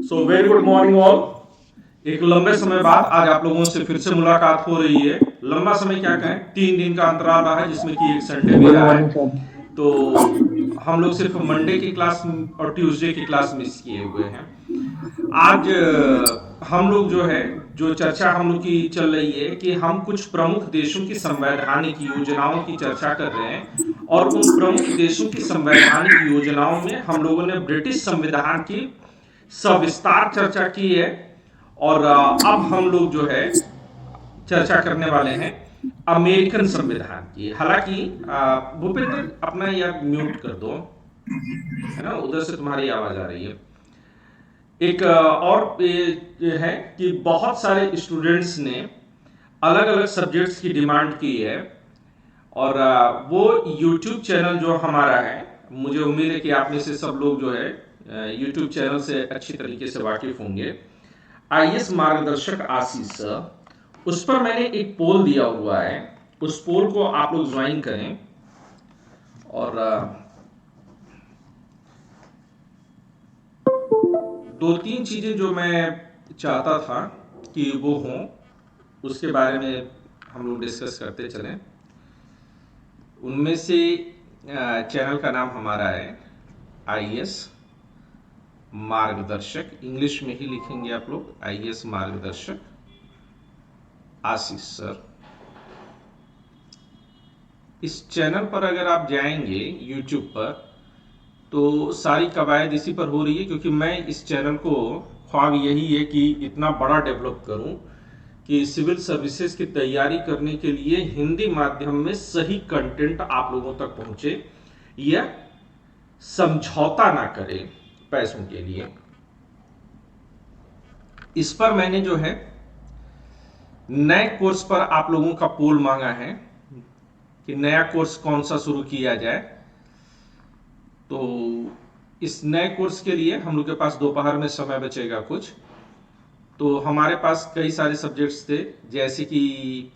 So very good morning all. एक लंबे समय बाद आज आप लोगों से फिर से मुलाकात हो रही है। लंबा समय क्या कहें, 3 दिन का अंतराल रहा है जिसमें कि एक संडे भी गुड रहा है। Morning sir. तो हम लोग सिर्फ मंडे की क्लास और ट्यूसडे की क्लास मिस किए हुए हैं। आज हम लोग जो है, जो चर्चा हम लोग की चल रही है कि हम कुछ प्रमुख देशों की संवैधानिक योजनाओं की चर्चा कर रहे हैं। और उन प्रमुख देशों की संवैधानिक योजनाओं में हम लोगों ने ब्रिटिश संविधान की सविस्तार चर्चा की है। और अब हम लोग जो है चर्चा करने वाले हैं अमेरिकन संविधान की। हालांकि भूपेंद्र अपना यार म्यूट कर दो, है ना, उधर से तुम्हारी आवाज आ रही है। एक और ये है कि बहुत सारे स्टूडेंट्स ने अलग अलग सब्जेक्ट्स की डिमांड की है। और वो यूट्यूब चैनल जो हमारा है, मुझे उम्मीद है कि आप में से सब लोग जो है यूट्यूब चैनल से अच्छी तरीके से वाकिफ होंगे। आईएएस मार्गदर्शक आशीष सर, उस पर मैंने एक पोल दिया हुआ है। उस पोल को आप लोग ज्वाइन करें। और दो तीन चीजें जो मैं चाहता था कि वो हों, उसके बारे में हम लोग डिस्कस करते चलें। उनमें से चैनल का नाम हमारा है आईएएस मार्गदर्शक, इंग्लिश में ही लिखेंगे आप लोग, आईएएस मार्गदर्शक आशीष सर। इस चैनल पर अगर आप जाएंगे यूट्यूब पर, तो सारी कवायद इसी पर हो रही है, क्योंकि मैं इस चैनल को ख्वाब यही है कि इतना बड़ा डेवलप करूं कि सिविल सर्विसेज की तैयारी करने के लिए हिंदी माध्यम में सही कंटेंट आप लोगों तक पहुंचे, या समझौता ना करे पैसों के लिए। इस पर मैंने जो है नए कोर्स पर आप लोगों का पोल मांगा है कि नया कोर्स कौन सा शुरू किया जाए। तो इस नए कोर्स के लिए हम लोग के पास दोपहर में समय बचेगा कुछ। तो हमारे पास कई सारे सब्जेक्ट्स थे, जैसे कि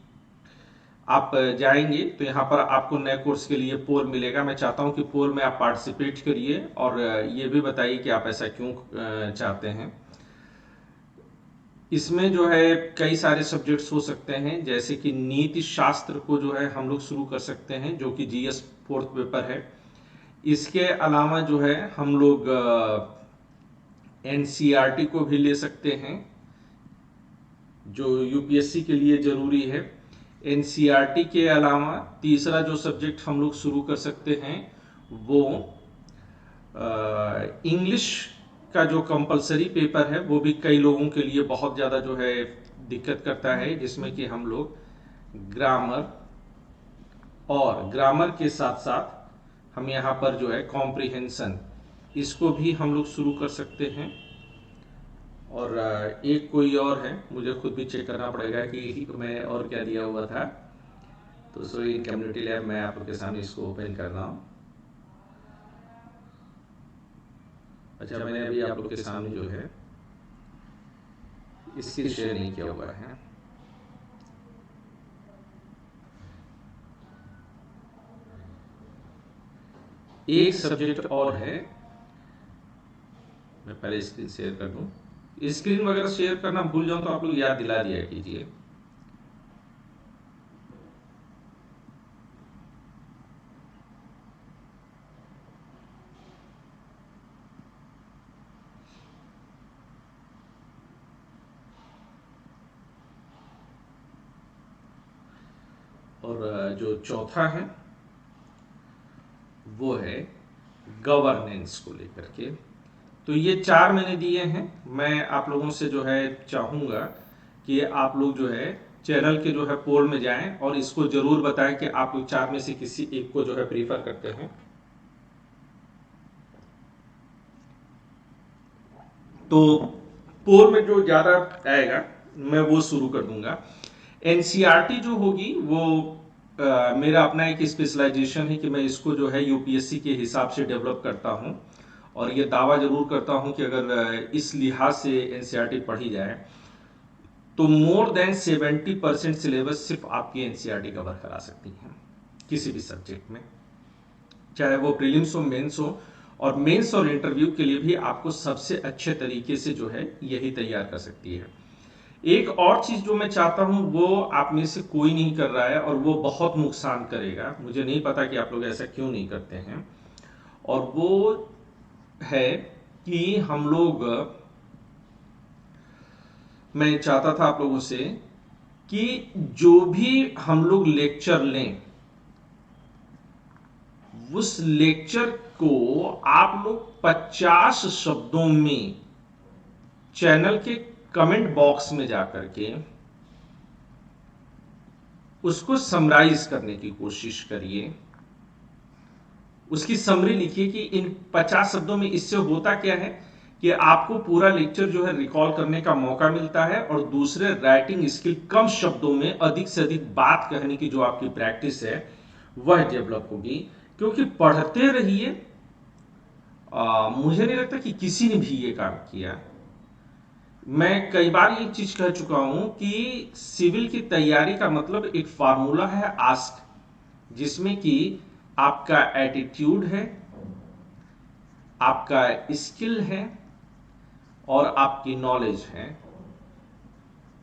आप जाएंगे तो यहाँ पर आपको नए कोर्स के लिए पोल मिलेगा। मैं चाहता हूँ कि पोल में आप पार्टिसिपेट करिए और ये भी बताइए कि आप ऐसा क्यों चाहते हैं। इसमें जो है कई सारे सब्जेक्ट्स हो सकते हैं, जैसे कि नीति शास्त्र को जो है हम लोग शुरू कर सकते हैं, जो कि जीएस फोर्थ पेपर है। इसके अलावा जो है हम लोग एनसीईआरटी को भी ले सकते हैं, जो यूपीएससी के लिए जरूरी है। एनसीईआरटी के अलावा तीसरा जो सब्जेक्ट हम लोग शुरू कर सकते हैं वो इंग्लिश का जो कंपलसरी पेपर है, वो भी कई लोगों के लिए बहुत ज़्यादा जो है दिक्कत करता है, जिसमें कि हम लोग ग्रामर और ग्रामर के साथ साथ हम यहाँ पर जो है कॉम्प्रिहेंशन, इसको भी हम लोग शुरू कर सकते हैं। और एक कोई और है, मुझे खुद भी चेक करना पड़ेगा कि मैं और क्या दिया हुआ था। तो सो इन कम्युनिटी लैब मैं आप लोग के सामने इसको ओपन कर रहा हूँ। अच्छा, मैंने अभी आप लोग के सामने जो है इसकी शेयर नहीं किया हुआ है। एक सब्जेक्ट और है, मैं पहले स्क्रीन शेयर कर दूं। स्क्रीन वगैरह शेयर करना भूल जाऊं तो आप लोग याद दिला दिया कीजिए। और जो चौथा है वो है गवर्नेंस को लेकर के। तो ये 4 मैंने दिए हैं। मैं आप लोगों से जो है चाहूंगा कि आप लोग जो है चैनल के जो है पोल में जाएं और इसको जरूर बताएं कि आप लोग 4 में से किसी एक को जो है प्रीफर करते हैं। तो पोल में जो ज्यादा आएगा मैं वो शुरू कर दूंगा। एनसीईआरटी जो होगी वो मेरा अपना एक स्पेशलाइजेशन है कि मैं इसको जो है यूपीएससी के हिसाब से डेवलप करता हूं। और ये दावा जरूर करता हूं कि अगर इस लिहाज से एनसीईआरटी पढ़ी जाए तो मोर देन 70% सिलेबस सिर्फ आपकी एनसीईआरटी कवर करा सकती है किसी भी सब्जेक्ट में, चाहे वो प्रीलिम्स हो, मेंस हो। और मेंस और इंटरव्यू के लिए भी आपको सबसे अच्छे तरीके से जो है यही तैयार कर सकती है। एक और चीज जो मैं चाहता हूं वो आप में से कोई नहीं कर रहा है और वो बहुत नुकसान करेगा, मुझे नहीं पता कि आप लोग ऐसा क्यों नहीं करते हैं, और वो है कि हम लोग, मैं चाहता था आप लोगों से कि जो भी हम लोग लेक्चर लें उस लेक्चर को आप लोग 50 शब्दों में चैनल के कमेंट बॉक्स में जाकर के उसको समराइज करने की कोशिश करिए, उसकी समरी लिखिए कि इन 50 शब्दों में इससे होता क्या है कि आपको पूरा लेक्चर जो है रिकॉल करने का मौका मिलता है, और दूसरे राइटिंग स्किल कम शब्दों में अधिक से अधिक बात कहने की जो आपकी प्रैक्टिस है वह डेवलप होगी। क्योंकि पढ़ते रहिए, मुझे नहीं लगता कि किसी ने भी ये काम किया। मैं कई बार ये चीज कह चुका हूं कि सिविल की तैयारी का मतलब एक फार्मूला है आस्क, जिसमें कि आपका एटीट्यूड है, आपका स्किल है और आपकी नॉलेज है।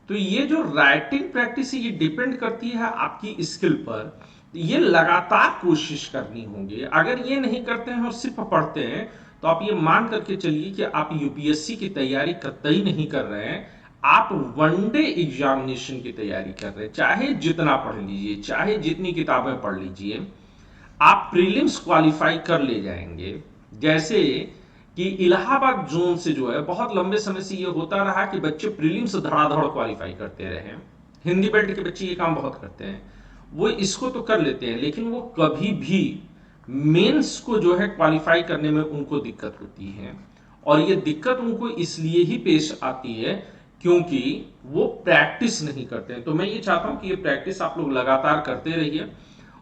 तो ये जो राइटिंग प्रैक्टिस है ये डिपेंड करती है आपकी स्किल पर। ये लगातार कोशिश करनी होगी। अगर ये नहीं करते हैं और सिर्फ पढ़ते हैं तो आप ये मान करके चलिए कि आप यूपीएससी की तैयारी कतई नहीं कर रहे हैं, आप वनडे एग्जामिनेशन की तैयारी कर रहे हैं। चाहे जितना पढ़ लीजिए, चाहे जितनी किताबें पढ़ लीजिए, आप प्रीलिम्स क्वालिफाई कर ले जाएंगे। जैसे कि इलाहाबाद जोन से जो है बहुत लंबे समय से ये होता रहा कि बच्चे प्रीलिम्स धड़ाधड़ क्वालिफाई करते रहे। हिंदी बेल्ट के बच्चे ये काम बहुत करते हैं, वो इसको तो कर लेते हैं, लेकिन वो कभी भी मेंस को जो है क्वालिफाई करने में उनको दिक्कत होती है। और ये दिक्कत उनको इसलिए ही पेश आती है क्योंकि वो प्रैक्टिस नहीं करते हैं। तो मैं ये चाहता हूं कि ये प्रैक्टिस आप लोग लगातार करते रहिए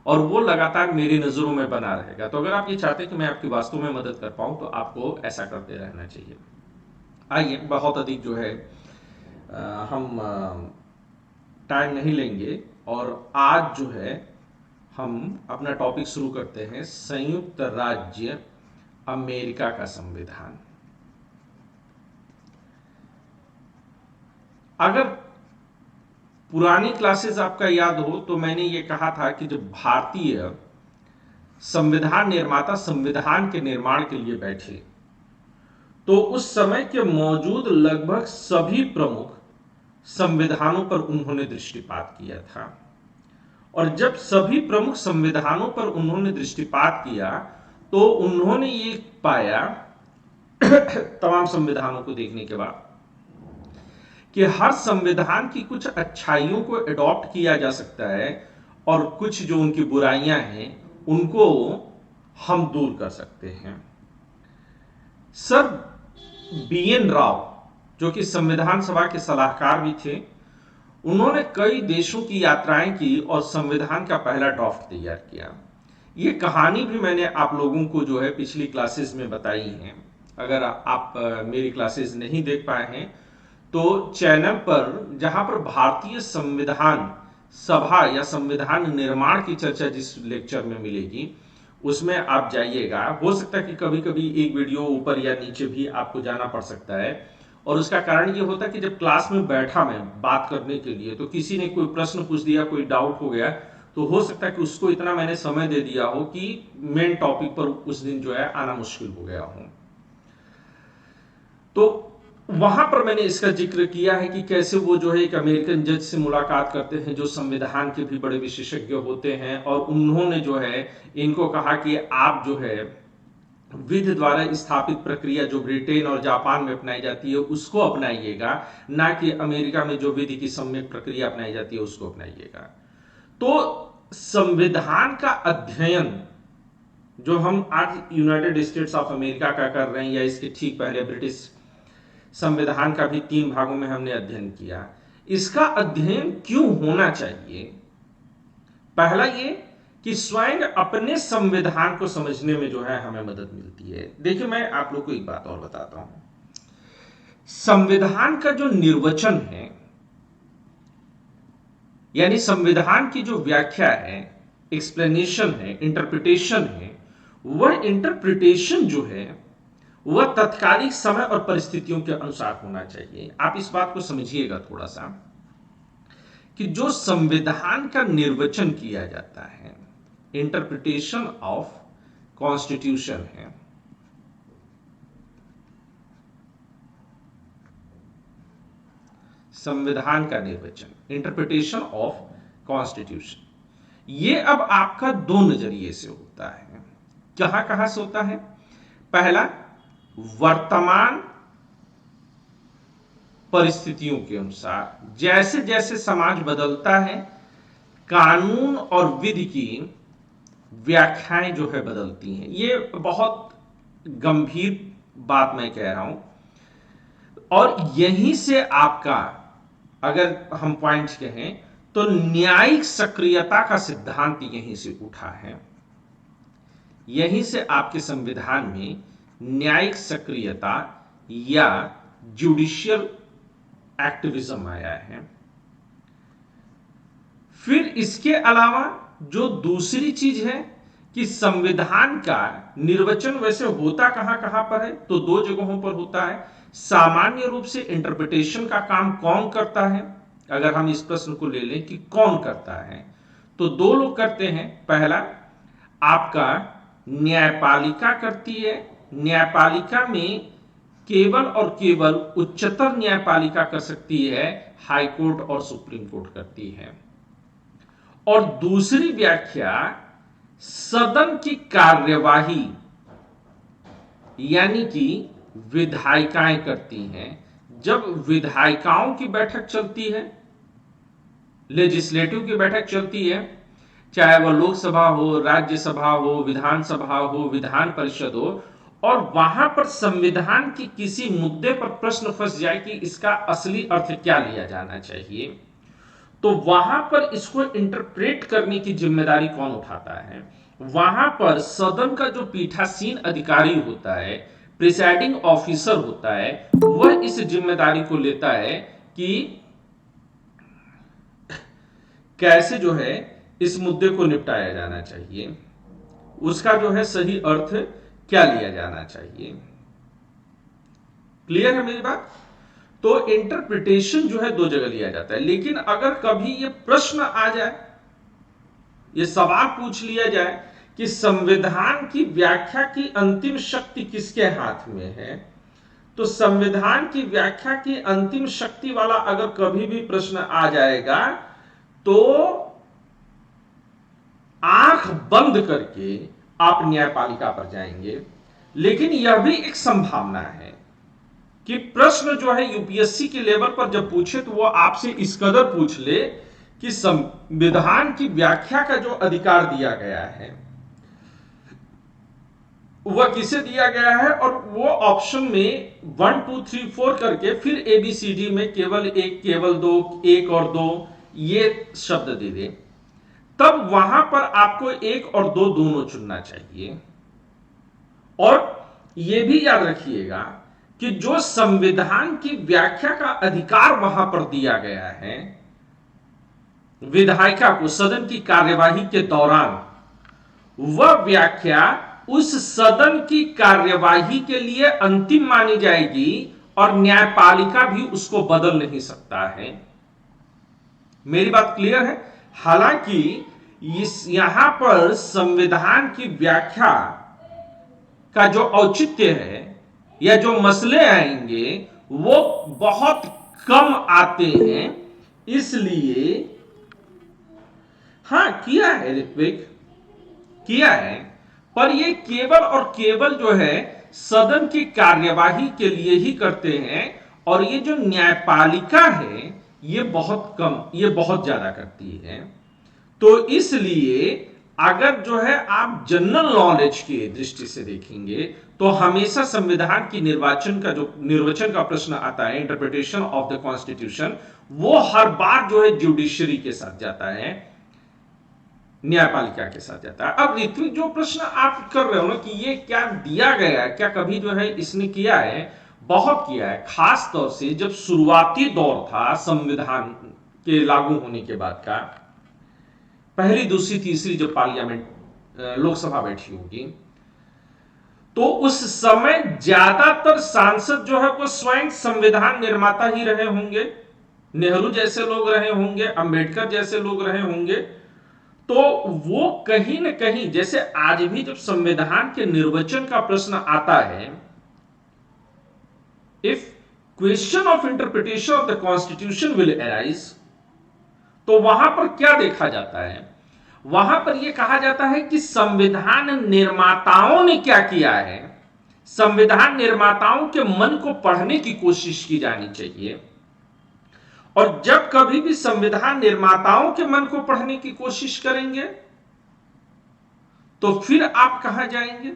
और वो लगातार मेरी नजरों में बना रहेगा। तो अगर आप ये चाहते हैं कि मैं आपकी वास्तव में मदद कर पाऊं तो आपको ऐसा करते रहना चाहिए। आइए, बहुत अधिक जो है हम टाइम नहीं लेंगे और आज जो है हम अपना टॉपिक शुरू करते हैं, संयुक्त राज्य अमेरिका का संविधान। अगर पुरानी क्लासेस आपका याद हो तो मैंने ये कहा था कि जब भारतीय संविधान निर्माता संविधान के निर्माण के लिए बैठे तो उस समय के मौजूद लगभग सभी प्रमुख संविधानों पर उन्होंने दृष्टिपात किया था। और जब सभी प्रमुख संविधानों पर उन्होंने दृष्टिपात किया तो उन्होंने ये पाया तमाम संविधानों को देखने के बाद कि हर संविधान की कुछ अच्छाइयों को अडॉप्ट किया जा सकता है और कुछ जो उनकी बुराइयां हैं उनको हम दूर कर सकते हैं। सर बीएन राव, जो कि संविधान सभा के सलाहकार भी थे, उन्होंने कई देशों की यात्राएं की और संविधान का पहला ड्राफ्ट तैयार किया। ये कहानी भी मैंने आप लोगों को जो है पिछली क्लासेस में बताई है। अगर आप मेरी क्लासेस नहीं देख पाए हैं तो चैनल पर जहां पर भारतीय संविधान सभा या संविधान निर्माण की चर्चा जिस लेक्चर में मिलेगी उसमें आप जाइएगा। हो सकता है कि कभी कभी एक वीडियो ऊपर या नीचे भी आपको जाना पड़ सकता है, और उसका कारण ये होता है कि जब क्लास में बैठा मैं बात करने के लिए तो किसी ने कोई प्रश्न पूछ दिया, कोई डाउट हो गया, तो हो सकता है कि उसको इतना मैंने समय दे दिया हो कि मेन टॉपिक पर उस दिन जो है आना मुश्किल हो गया हो। तो वहां पर मैंने इसका जिक्र किया है कि कैसे वो जो है एक अमेरिकन जज से मुलाकात करते हैं जो संविधान के भी बड़े विशेषज्ञ होते हैं, और उन्होंने जो है इनको कहा कि आप जो है विधि द्वारा स्थापित प्रक्रिया जो ब्रिटेन और जापान में अपनाई जाती है उसको अपनाइएगा, ना कि अमेरिका में जो विधि की सम्यक प्रक्रिया अपनाई जाती है उसको अपनाइएगा। तो संविधान का अध्ययन जो हम आज यूनाइटेड स्टेट्स ऑफ अमेरिका का कर रहे हैं, या इसके ठीक पहले ब्रिटिश संविधान का भी 3 भागों में हमने अध्ययन किया, इसका अध्ययन क्यों होना चाहिए? पहला ये कि स्वयं अपने संविधान को समझने में जो है हमें मदद मिलती है। देखिए, मैं आप लोग को एक बात और बताता हूं। संविधान का जो निर्वचन है, यानी संविधान की जो व्याख्या है, एक्सप्लेनेशन है, इंटरप्रिटेशन है, वह इंटरप्रिटेशन जो है वह तत्कालिक समय और परिस्थितियों के अनुसार होना चाहिए। आप इस बात को समझिएगा थोड़ा सा कि जो संविधान का निर्वचन किया जाता है, इंटरप्रिटेशन ऑफ कॉन्स्टिट्यूशन है, संविधान का निर्वचन, इंटरप्रिटेशन ऑफ कॉन्स्टिट्यूशन, ये अब आपका दो नजरिए से होता है। कहां कहां से होता है? पहला, वर्तमान परिस्थितियों के अनुसार, जैसे जैसे समाज बदलता है कानून और विधि की व्याख्याएं जो है बदलती हैं। ये बहुत गंभीर बात मैं कह रहा हूं, और यहीं से आपका, अगर हम पॉइंट्स कहें तो न्यायिक सक्रियता का सिद्धांत यहीं से उठा है। यहीं से आपके संविधान में न्यायिक सक्रियता या जुडिशियल एक्टिविज्म आया है। फिर इसके अलावा जो दूसरी चीज है कि संविधान का निर्वचन वैसे होता कहां कहां पर है, तो दो जगहों पर होता है। सामान्य रूप से इंटरप्रिटेशन का काम कौन करता है? अगर हम इस प्रश्न को ले लें कि कौन करता है, तो दो लोग करते हैं। पहला, आपका न्यायपालिका करती है। न्यायपालिका में केवल और केवल उच्चतर न्यायपालिका कर सकती है, हाई कोर्ट और सुप्रीम कोर्ट करती है। और दूसरी व्याख्या सदन की कार्यवाही यानी कि विधायिकाएं करती हैं। जब विधायिकाओं की बैठक चलती है, लेजिस्लेटिव की बैठक चलती है, चाहे वह लोकसभा हो, राज्यसभा हो, विधानसभा हो, विधान परिषद हो, और वहां पर संविधान की किसी मुद्दे पर प्रश्न फंस जाए कि इसका असली अर्थ क्या लिया जाना चाहिए, तो वहां पर इसको इंटरप्रेट करने की जिम्मेदारी कौन उठाता है? वहां पर सदन का जो पीठासीन अधिकारी होता है, प्रिसाइडिंग ऑफिसर होता है, वह इस जिम्मेदारी को लेता है कि कैसे जो है इस मुद्दे को निपटाया जाना चाहिए, उसका जो है सही अर्थ क्या लिया जाना चाहिए। क्लियर है मेरी बात? तो इंटरप्रिटेशन जो है दो जगह लिया जाता है। लेकिन अगर कभी ये प्रश्न आ जाए, ये सवाल पूछ लिया जाए कि संविधान की व्याख्या की अंतिम शक्ति किसके हाथ में है, तो संविधान की व्याख्या की अंतिम शक्ति वाला अगर कभी भी प्रश्न आ जाएगा तो आंख बंद करके आप न्यायपालिका पर जाएंगे। लेकिन यह भी एक संभावना है कि प्रश्न जो है यूपीएससी के लेवल पर जब पूछे तो वो आपसे इस कदर पूछ ले कि संविधान की व्याख्या का जो अधिकार दिया गया है वह किसे दिया गया है, और वो ऑप्शन में 1 2 3 4 करके फिर एबीसीडी में केवल एक, केवल दो, एक और दो ये शब्द दे दे, तब वहां पर आपको एक और दो दोनों चुनना चाहिए। और यह भी याद रखिएगा कि जो संविधान की व्याख्या का अधिकार वहां पर दिया गया है विधायिका को सदन की कार्यवाही के दौरान, वह व्याख्या उस सदन की कार्यवाही के लिए अंतिम मानी जाएगी और न्यायपालिका भी उसको बदल नहीं सकता है। मेरी बात क्लियर है? हालांकि यहां पर संविधान की व्याख्या का जो औचित्य है या जो मसले आएंगे वो बहुत कम आते हैं, इसलिए हां किया है ऋत्विक, किया है, पर ये केवल और केवल जो है सदन की कार्यवाही के लिए ही करते हैं। और ये जो न्यायपालिका है ये बहुत कम, ये बहुत ज्यादा करती है। तो इसलिए अगर जो है आप जनरल नॉलेज की दृष्टि से देखेंगे तो हमेशा संविधान की निर्वचन का प्रश्न आता है, इंटरप्रिटेशन ऑफ द कॉन्स्टिट्यूशन, वो हर बार जो है जुडिशरी के साथ जाता है, न्यायपालिका के साथ जाता है। अब ऋत्विक जो प्रश्न आप कर रहे हो ना कि ये क्या दिया गया है, क्या कभी जो है इसने किया है? बहुत किया है, खास तौर से जब शुरुआती दौर था संविधान के लागू होने के बाद का, पहली दूसरी तीसरी जब पार्लियामेंट लोकसभा बैठी होगी, तो उस समय ज्यादातर सांसद जो है वो स्वयं संविधान निर्माता ही रहे होंगे, नेहरू जैसे लोग रहे होंगे, अंबेडकर जैसे लोग रहे होंगे। तो वो कहीं ना कहीं, जैसे आज भी जब संविधान के निर्वचन का प्रश्न आता है, if question of interpretation of the constitution will arise, तो वहां पर क्या देखा जाता है, वहां पर यह कहा जाता है कि संविधान निर्माताओं ने क्या किया है, संविधान निर्माताओं के मन को पढ़ने की कोशिश की जानी चाहिए। और जब कभी भी संविधान निर्माताओं के मन को पढ़ने की कोशिश करेंगे तो फिर आप कहां जाएंगे?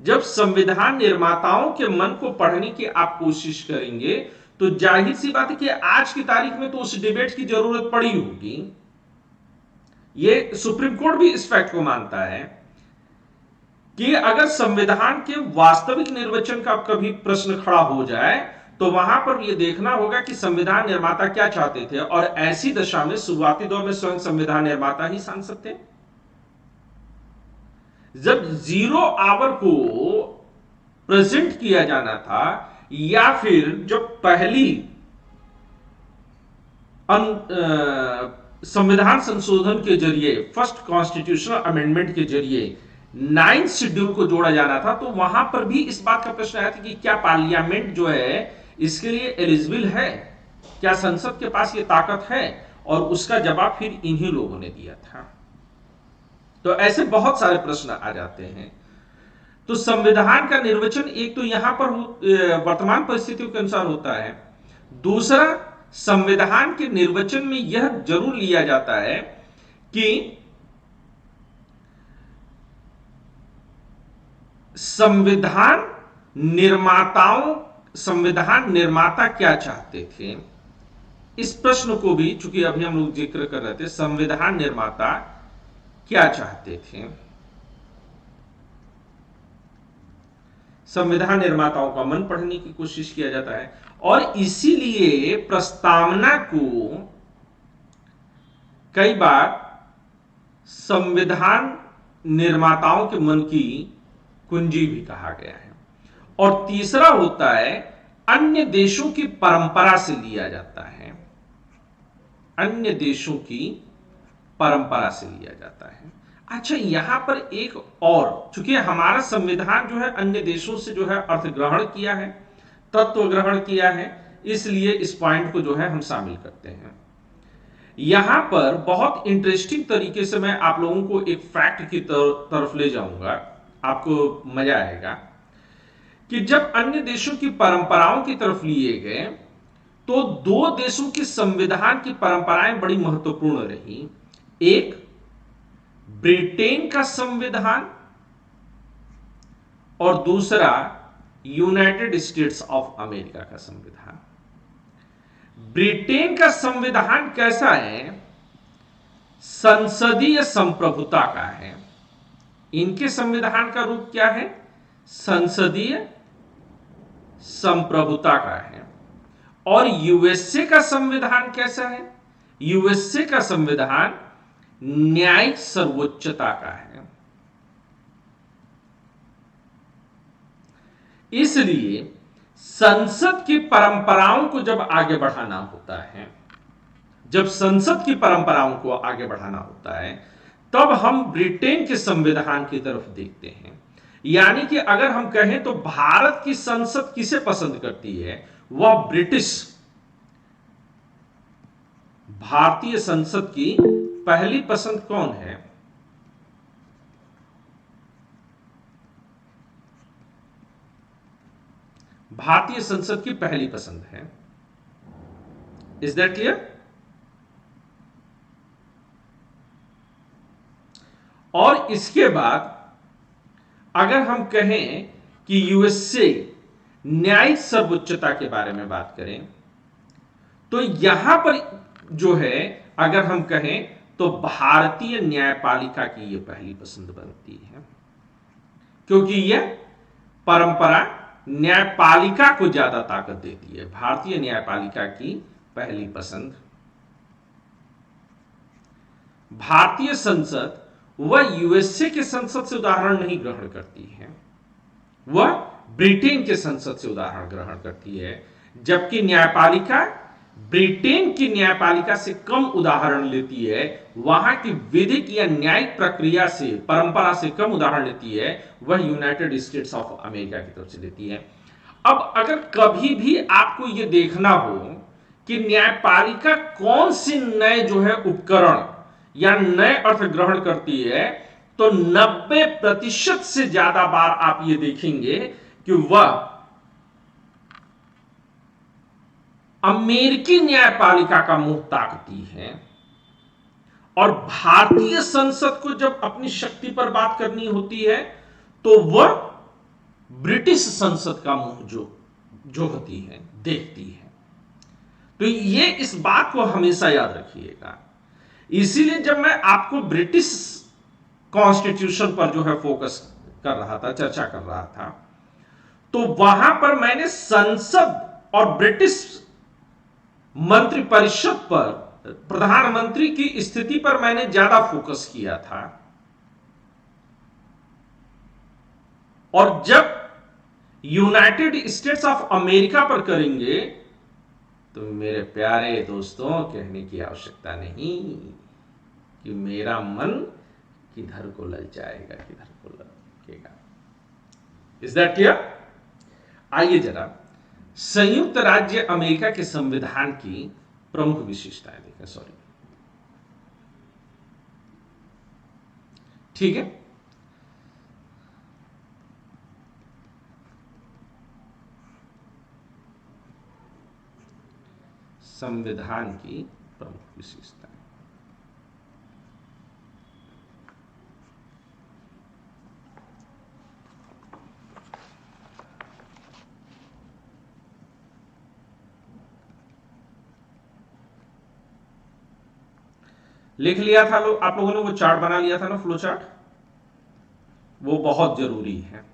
जब संविधान निर्माताओं के मन को पढ़ने की आप कोशिश करेंगे तो जाहिर सी बात है कि आज की तारीख में तो उस डिबेट की जरूरत पड़ी होगी। यह सुप्रीम कोर्ट भी इस फैक्ट को मानता है कि अगर संविधान के वास्तविक निर्वचन का कभी प्रश्न खड़ा हो जाए तो वहां पर यह देखना होगा कि संविधान निर्माता क्या चाहते थे, और ऐसी दशा में शुरुआती दौर में स्वयं संविधान निर्माता ही सांसद थे। जब जीरो आवर को प्रेजेंट किया जाना था, या फिर जब पहली संविधान संशोधन के जरिए, फर्स्ट कॉन्स्टिट्यूशनल अमेंडमेंट के जरिए 9th शेड्यूल को जोड़ा जाना था, तो वहां पर भी इस बात का प्रश्न आया था कि क्या पार्लियामेंट जो है इसके लिए एलिजिबल है, क्या संसद के पास ये ताकत है, और उसका जवाब फिर इन्हीं लोगों ने दिया था। तो ऐसे बहुत सारे प्रश्न आ जाते हैं। तो संविधान का निर्वचन एक तो यहां पर वर्तमान परिस्थितियों के अनुसार होता है, दूसरा संविधान के निर्वचन में यह जरूर लिया जाता है कि संविधान निर्माता क्या चाहते थे। इस प्रश्न को भी, चूंकि अभी हम लोग जिक्र कर रहे थे, संविधान निर्माता क्या चाहते थे, संविधान निर्माताओं का मन पढ़ने की कोशिश किया जाता है। और इसीलिए प्रस्तावना को कई बार संविधान निर्माताओं के मन की कुंजी भी कहा गया है। और तीसरा होता है, अन्य देशों की परंपरा से लिया जाता है, अन्य देशों की परंपरा से लिया जाता है। अच्छा, यहां पर एक और, चूंकि हमारा संविधान जो है अन्य देशों से जो है अर्थ ग्रहण किया है, तत्व ग्रहण किया है, इसलिए इस पॉइंट को जो है हम शामिल करते हैं। यहां पर बहुत इंटरेस्टिंग तरीके से मैं आप लोगों को एक फैक्ट की तरफ ले जाऊंगा, आपको मजा आएगा कि जब अन्य देशों की परंपराओं की तरफ लिए गए तो दो देशों के संविधान की परंपराएं बड़ी महत्वपूर्ण रही। एक ब्रिटेन का संविधान और दूसरा यूनाइटेड स्टेट्स ऑफ अमेरिका का संविधान। ब्रिटेन का संविधान कैसा है? संसदीय संप्रभुता का है। इनके संविधान का रूप क्या है? संसदीय संप्रभुता का है। और यूएसए का संविधान कैसा है? यूएसए का संविधान न्यायिक सर्वोच्चता का है। इसलिए संसद की परंपराओं को जब आगे बढ़ाना होता है, जब संसद की परंपराओं को आगे बढ़ाना होता है, तब हम ब्रिटेन के संविधान की तरफ देखते हैं। यानी कि अगर हम कहें तो भारत की संसद किसे पसंद करती है? वह ब्रिटिश, भारतीय संसद की पहली पसंद कौन है? भारतीय संसद की पहली पसंद है। Is that clear? और इसके बाद अगर हम कहें कि यूएसए न्यायिक सर्वोच्चता के बारे में बात करें, तो यहां पर जो है अगर हम कहें तो भारतीय न्यायपालिका की यह पहली पसंद बनती है, क्योंकि यह परंपरा न्यायपालिका को ज्यादा ताकत देती है। भारतीय न्यायपालिका की पहली पसंद। भारतीय संसद वह यूएसए के संसद से उदाहरण नहीं ग्रहण करती है, वह ब्रिटेन के संसद से उदाहरण ग्रहण करती है, जबकि न्यायपालिका ब्रिटेन की न्यायपालिका से कम उदाहरण लेती है, वहां की विधिक या न्यायिक प्रक्रिया से, परंपरा से कम उदाहरण लेती है, वह यूनाइटेड स्टेट्स ऑफ अमेरिका की तरफ से लेती है। अब अगर कभी भी आपको यह देखना हो कि न्यायपालिका कौन सी नए जो है उपकरण या नए अर्थ ग्रहण करती है, तो 90% से ज्यादा बार आप ये देखेंगे कि वह अमेरिकी न्यायपालिका का मुंह ताकती है, और भारतीय संसद को जब अपनी शक्ति पर बात करनी होती है तो वह ब्रिटिश संसद का मुंह जो होती है, देखती है। तो ये इस बात को हमेशा याद रखिएगा। इसीलिए जब मैं आपको ब्रिटिश कॉन्स्टिट्यूशन पर जो है फोकस कर रहा था, चर्चा कर रहा था, तो वहां पर मैंने संसद और ब्रिटिश मंत्रिपरिषद पर, प्रधानमंत्री की स्थिति पर मैंने ज्यादा फोकस किया था। और जब यूनाइटेड स्टेट्स ऑफ अमेरिका पर करेंगे तो मेरे प्यारे दोस्तों, कहने की आवश्यकता नहीं कि मेरा मन किधर को ललचाएगा, किधर को ललकेगा। Is that clear? आइए जरा संयुक्त राज्य अमेरिका के संविधान की प्रमुख विशेषताएं देखें। सॉरी, ठीक है। संविधान की प्रमुख विशेषताएं, लिख लिया था आप लोगों ने, वो चार्ट बना लिया था ना, फ्लो चार्ट, वो बहुत जरूरी है।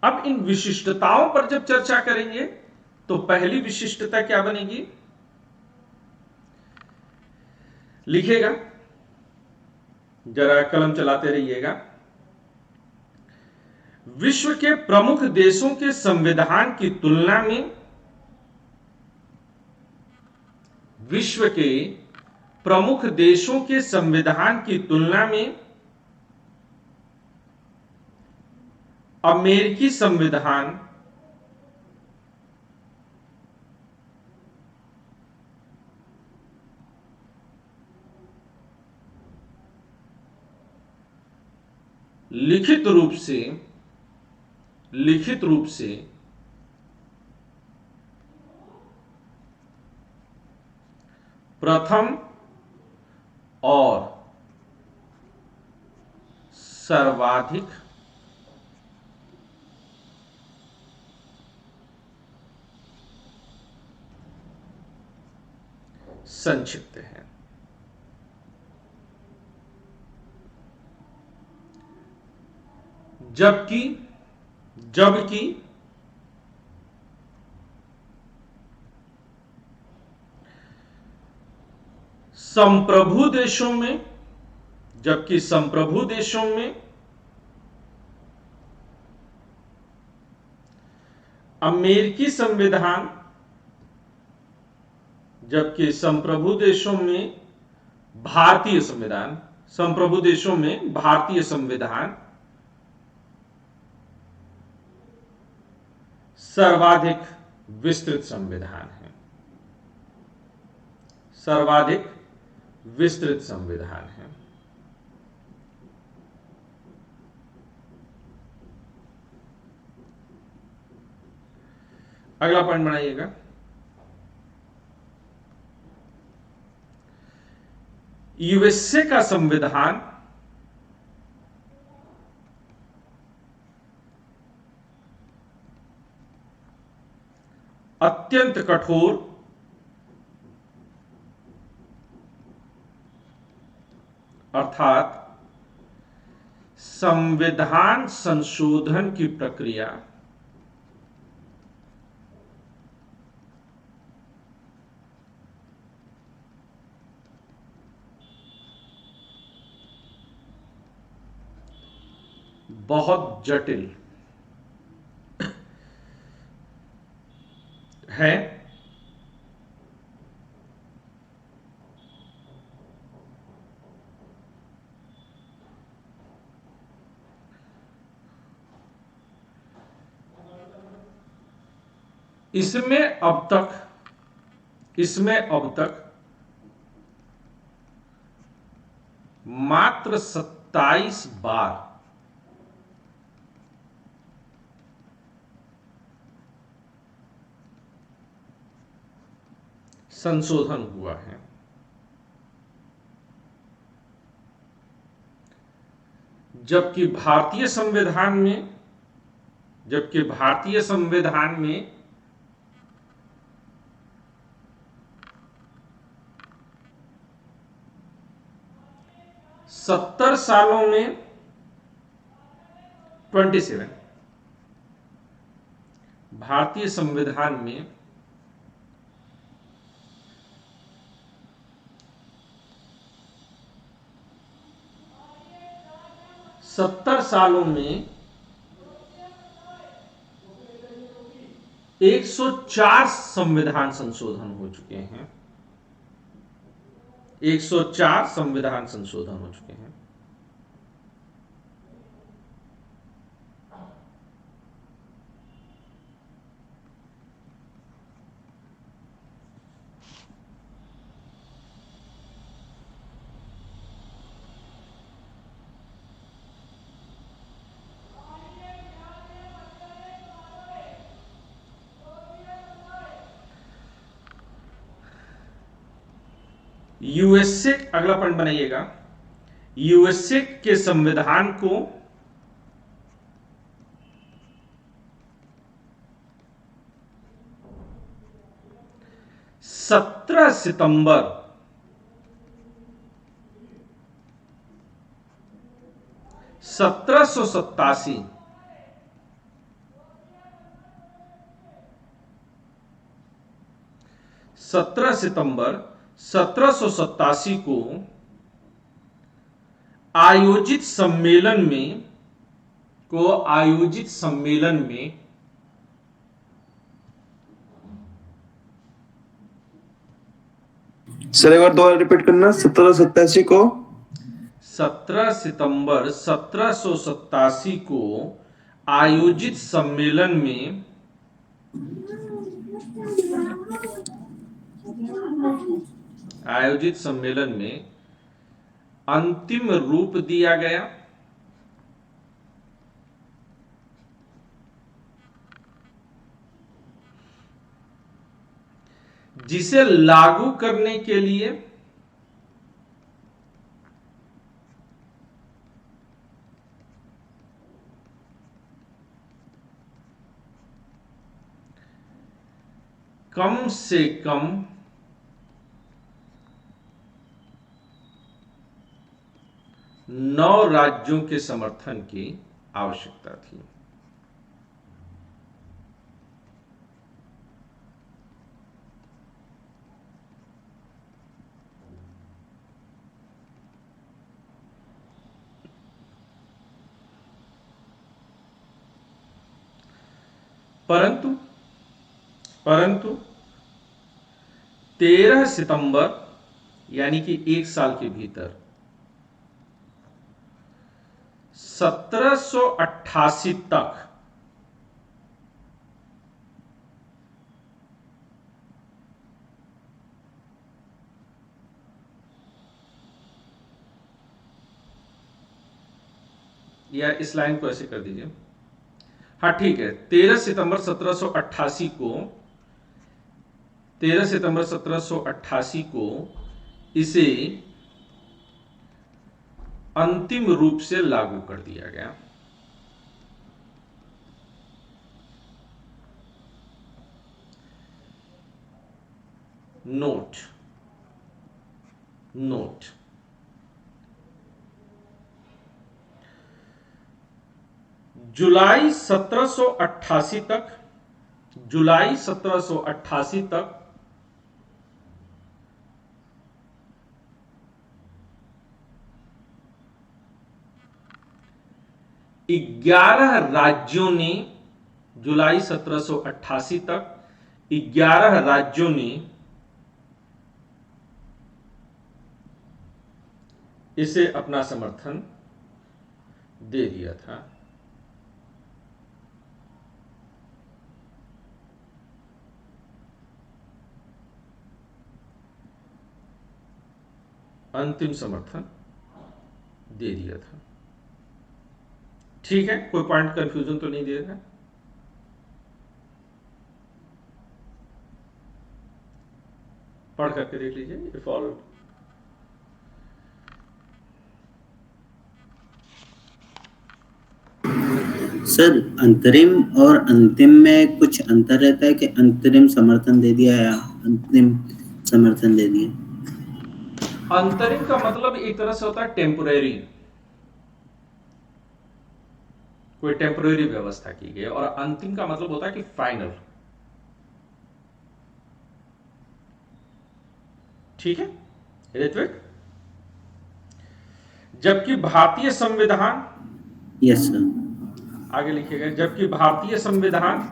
अब इन विशिष्टताओं पर जब चर्चा करेंगे तो पहली विशिष्टता क्या बनेगी, लिखिएगा, जरा कलम चलाते रहिएगा। विश्व के प्रमुख देशों के संविधान की तुलना में, विश्व के प्रमुख देशों के संविधान की तुलना में अमेरिकी संविधान लिखित रूप से प्रथम और सर्वाधिक संक्षिप्त है। जबकि संप्रभु देशों में अमेरिकी संविधान, जबकि संप्रभु देशों में भारतीय संविधान, संप्रभु देशों में भारतीय संविधान सर्वाधिक विस्तृत संविधान है, सर्वाधिक विस्तृत संविधान है। अगला पॉइंट बनाइएगा, यूएसए का संविधान अत्यंत कठोर, अर्थात संविधान संशोधन की प्रक्रिया बहुत जटिल है। इसमें अब तक मात्र 27 बार संशोधन हुआ है। जबकि भारतीय संविधान में 70 सालों में 27, भारतीय संविधान में 70 सालों में 104 संविधान संशोधन हो चुके हैं। 104 संविधान संशोधन हो चुके हैं। यूएसए, अगला पॉइंट बनाइएगा, यूएसए के संविधान को 17 सितंबर 1787 17 सितंबर 1787 को आयोजित सम्मेलन में सर एक बार दोबारा रिपीट करना। 1787 को 17 सितंबर 1787 को आयोजित सम्मेलन में अंतिम रूप दिया गया। जिसे लागू करने के लिए कम से कम 9 राज्यों के समर्थन की आवश्यकता थी। परंतु 13 सितंबर यानी कि एक साल के भीतर 1788 तक या इस लाइन को ऐसे कर दीजिए, हाँ ठीक है, 13 सितंबर 1788 को इसे अंतिम रूप से लागू कर दिया गया। नोट जुलाई 1788 तक 11 राज्यों ने जुलाई 1788 तक 11 राज्यों ने इसे अपना समर्थन दे दिया था। अंतिम समर्थन दे दिया था। ठीक है, कोई पॉइंट कंफ्यूजन तो नहीं दे रहा? पढ़ करके देख लीजिए। इफ ऑल सर, अंतरिम और अंतिम में कुछ अंतर रहता है कि अंतरिम समर्थन दे दिया या अंतिम समर्थन दे दिया? अंतरिम का मतलब एक तरह से होता है टेम्पोरेरी, कोई टेम्पोरेरी व्यवस्था की गई, और अंतिम का मतलब होता है कि फाइनल। ठीक है ऋत्विक? जबकि भारतीय संविधान, यस सर, आगे लिखिएगा, जबकि भारतीय संविधान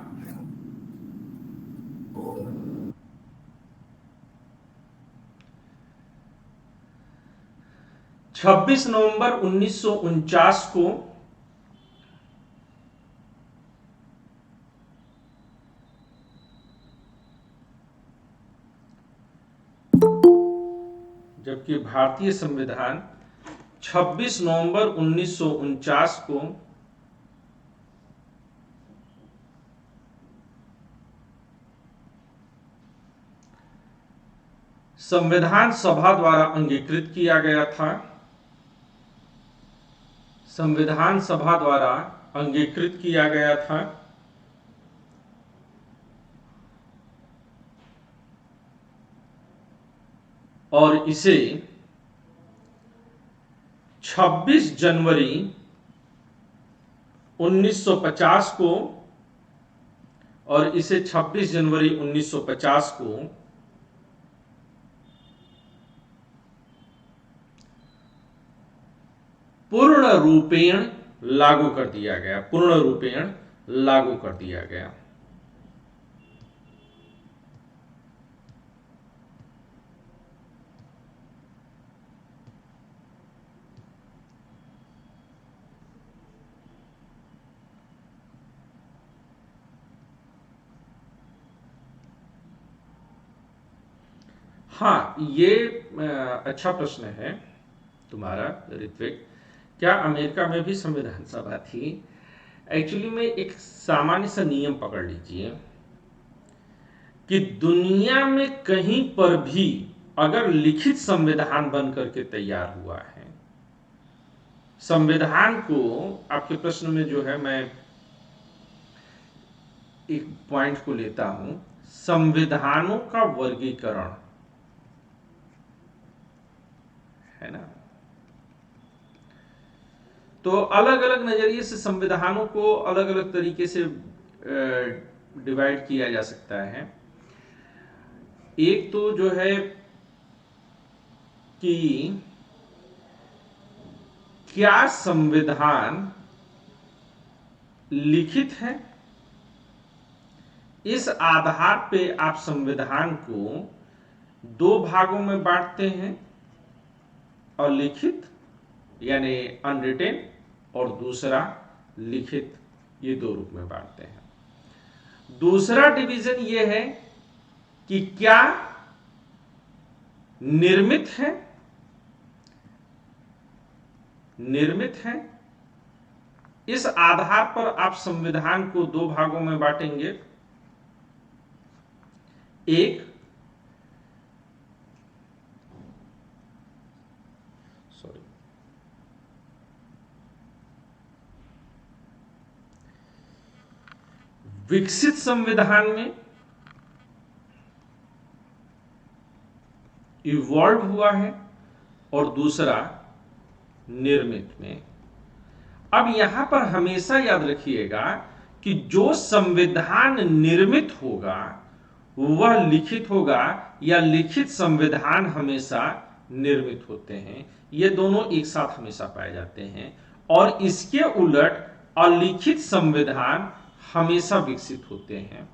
छब्बीस नवंबर 1949 को जबकि भारतीय संविधान 26 नवंबर 1949 को संविधान सभा द्वारा अंगीकृत किया गया था। संविधान सभा द्वारा अंगीकृत किया गया था। और इसे 26 जनवरी 1950 को और इसे 26 जनवरी 1950 को पूर्ण रूपेण लागू कर दिया गया। पूर्ण रूपेण लागू कर दिया गया। हाँ, ये अच्छा प्रश्न है तुम्हारा ऋत्विक। क्या अमेरिका में भी संविधान सभा थी? एक्चुअली में एक सामान्य सा नियम पकड़ लीजिए कि दुनिया में कहीं पर भी अगर लिखित संविधान बन करके तैयार हुआ है, संविधान को, आपके प्रश्न में जो है मैं एक पॉइंट को लेता हूं, संविधानों का वर्गीकरण है ना। तो अलग अलग नजरिए से संविधानों को अलग अलग तरीके से डिवाइड किया जा सकता है। एक तो जो है कि क्या संविधान लिखित है, इस आधार पे आप संविधान को दो भागों में बांटते हैं, और लिखित यानी अनरिटेन और दूसरा लिखित, ये दो रूप में बांटते हैं। दूसरा डिवीजन ये है कि क्या निर्मित है, निर्मित है, इस आधार पर आप संविधान को दो भागों में बांटेंगे। एक विकसित संविधान में इवॉल्व हुआ है, और दूसरा निर्मित में। अब यहां पर हमेशा याद रखिएगा कि जो संविधान निर्मित होगा वह लिखित होगा, या लिखित संविधान हमेशा निर्मित होते हैं। ये दोनों एक साथ हमेशा पाए जाते हैं। और इसके उलट और लिखित संविधान हमेशा विकसित होते हैं।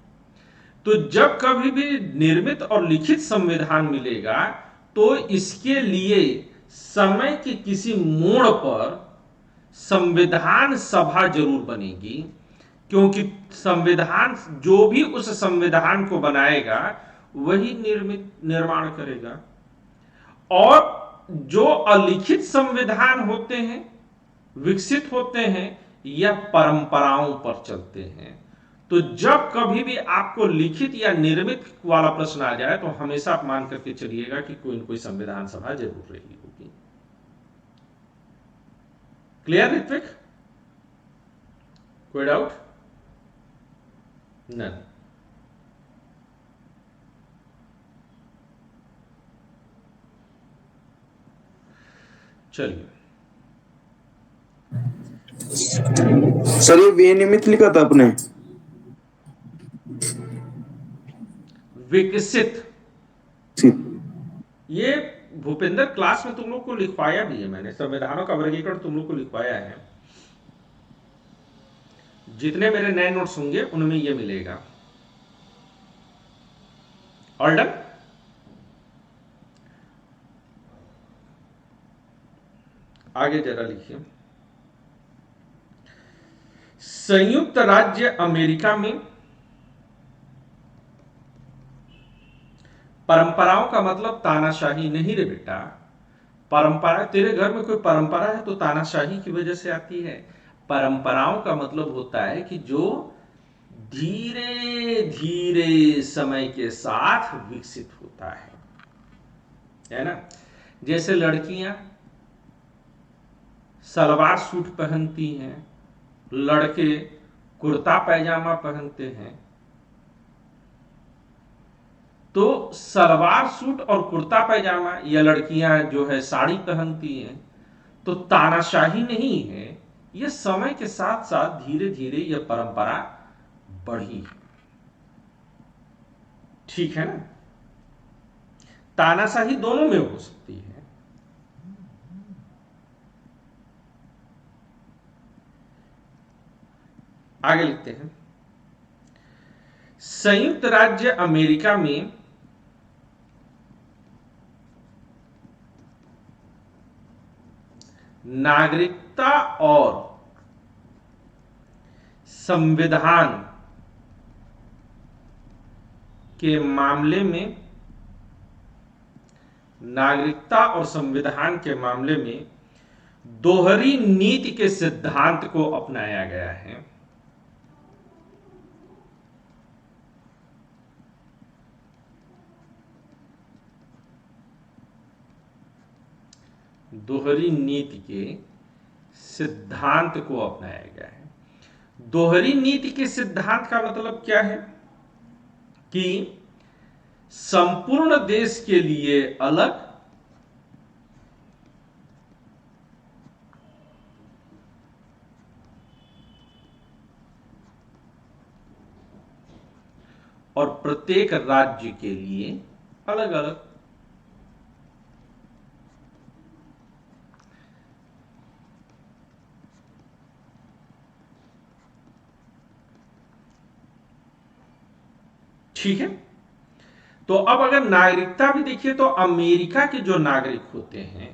तो जब कभी भी निर्मित और लिखित संविधान मिलेगा तो इसके लिए समय के किसी मोड़ पर संविधान सभा जरूर बनेगी, क्योंकि संविधान, जो भी उस संविधान को बनाएगा वही निर्माण करेगा। और जो अलिखित संविधान होते हैं, विकसित होते हैं, या परंपराओं पर चलते हैं। तो जब कभी भी आपको लिखित या निर्मित वाला प्रश्न आ जाए तो हमेशा आप मान करके चलिएगा कि कोई न कोई संविधान सभा जरूर रही होगी। क्लियर ऋत्विक? कोई डाउट? नन। चलिए, सर ये विनियमित लिखा था आपने? विकसित, ये भूपेंद्र क्लास में तुम लोग को लिखवाया भी है मैंने। संविधानों का वर्गीकरण तुम लोग को लिखवाया है। जितने मेरे नए नोट्स होंगे उनमें ये मिलेगा। All done? आगे जरा लिखिए। संयुक्त राज्य अमेरिका में परंपराओं का मतलब तानाशाही नहीं रे बेटा। परंपरा, तेरे घर में कोई परंपरा है तो तानाशाही की वजह से आती है। परंपराओं का मतलब होता है कि जो धीरे धीरे समय के साथ विकसित होता है ना। जैसे लड़कियां सलवार सूट पहनती हैं, लड़के कुर्ता पैजामा पहनते हैं। तो सलवार सूट और कुर्ता पैजामा, या लड़कियां जो है साड़ी पहनती हैं, तो तानाशाही नहीं है। यह समय के साथ साथ धीरे धीरे यह परंपरा बढ़ी। ठीक है ना। तानाशाही दोनों में हो सकती है। आगे लिखते हैं। संयुक्त राज्य अमेरिका में नागरिकता और संविधान के मामले में, नागरिकता और संविधान के मामले में दोहरी नीति के सिद्धांत को अपनाया गया है। दोहरी नीति के सिद्धांत को अपनाया गया है। दोहरी नीति के सिद्धांत का मतलब क्या है कि संपूर्ण देश के लिए अलग और प्रत्येक राज्य के लिए अलग अलग। ठीक है। तो अब अगर नागरिकता भी देखिए तो अमेरिका के जो नागरिक होते हैं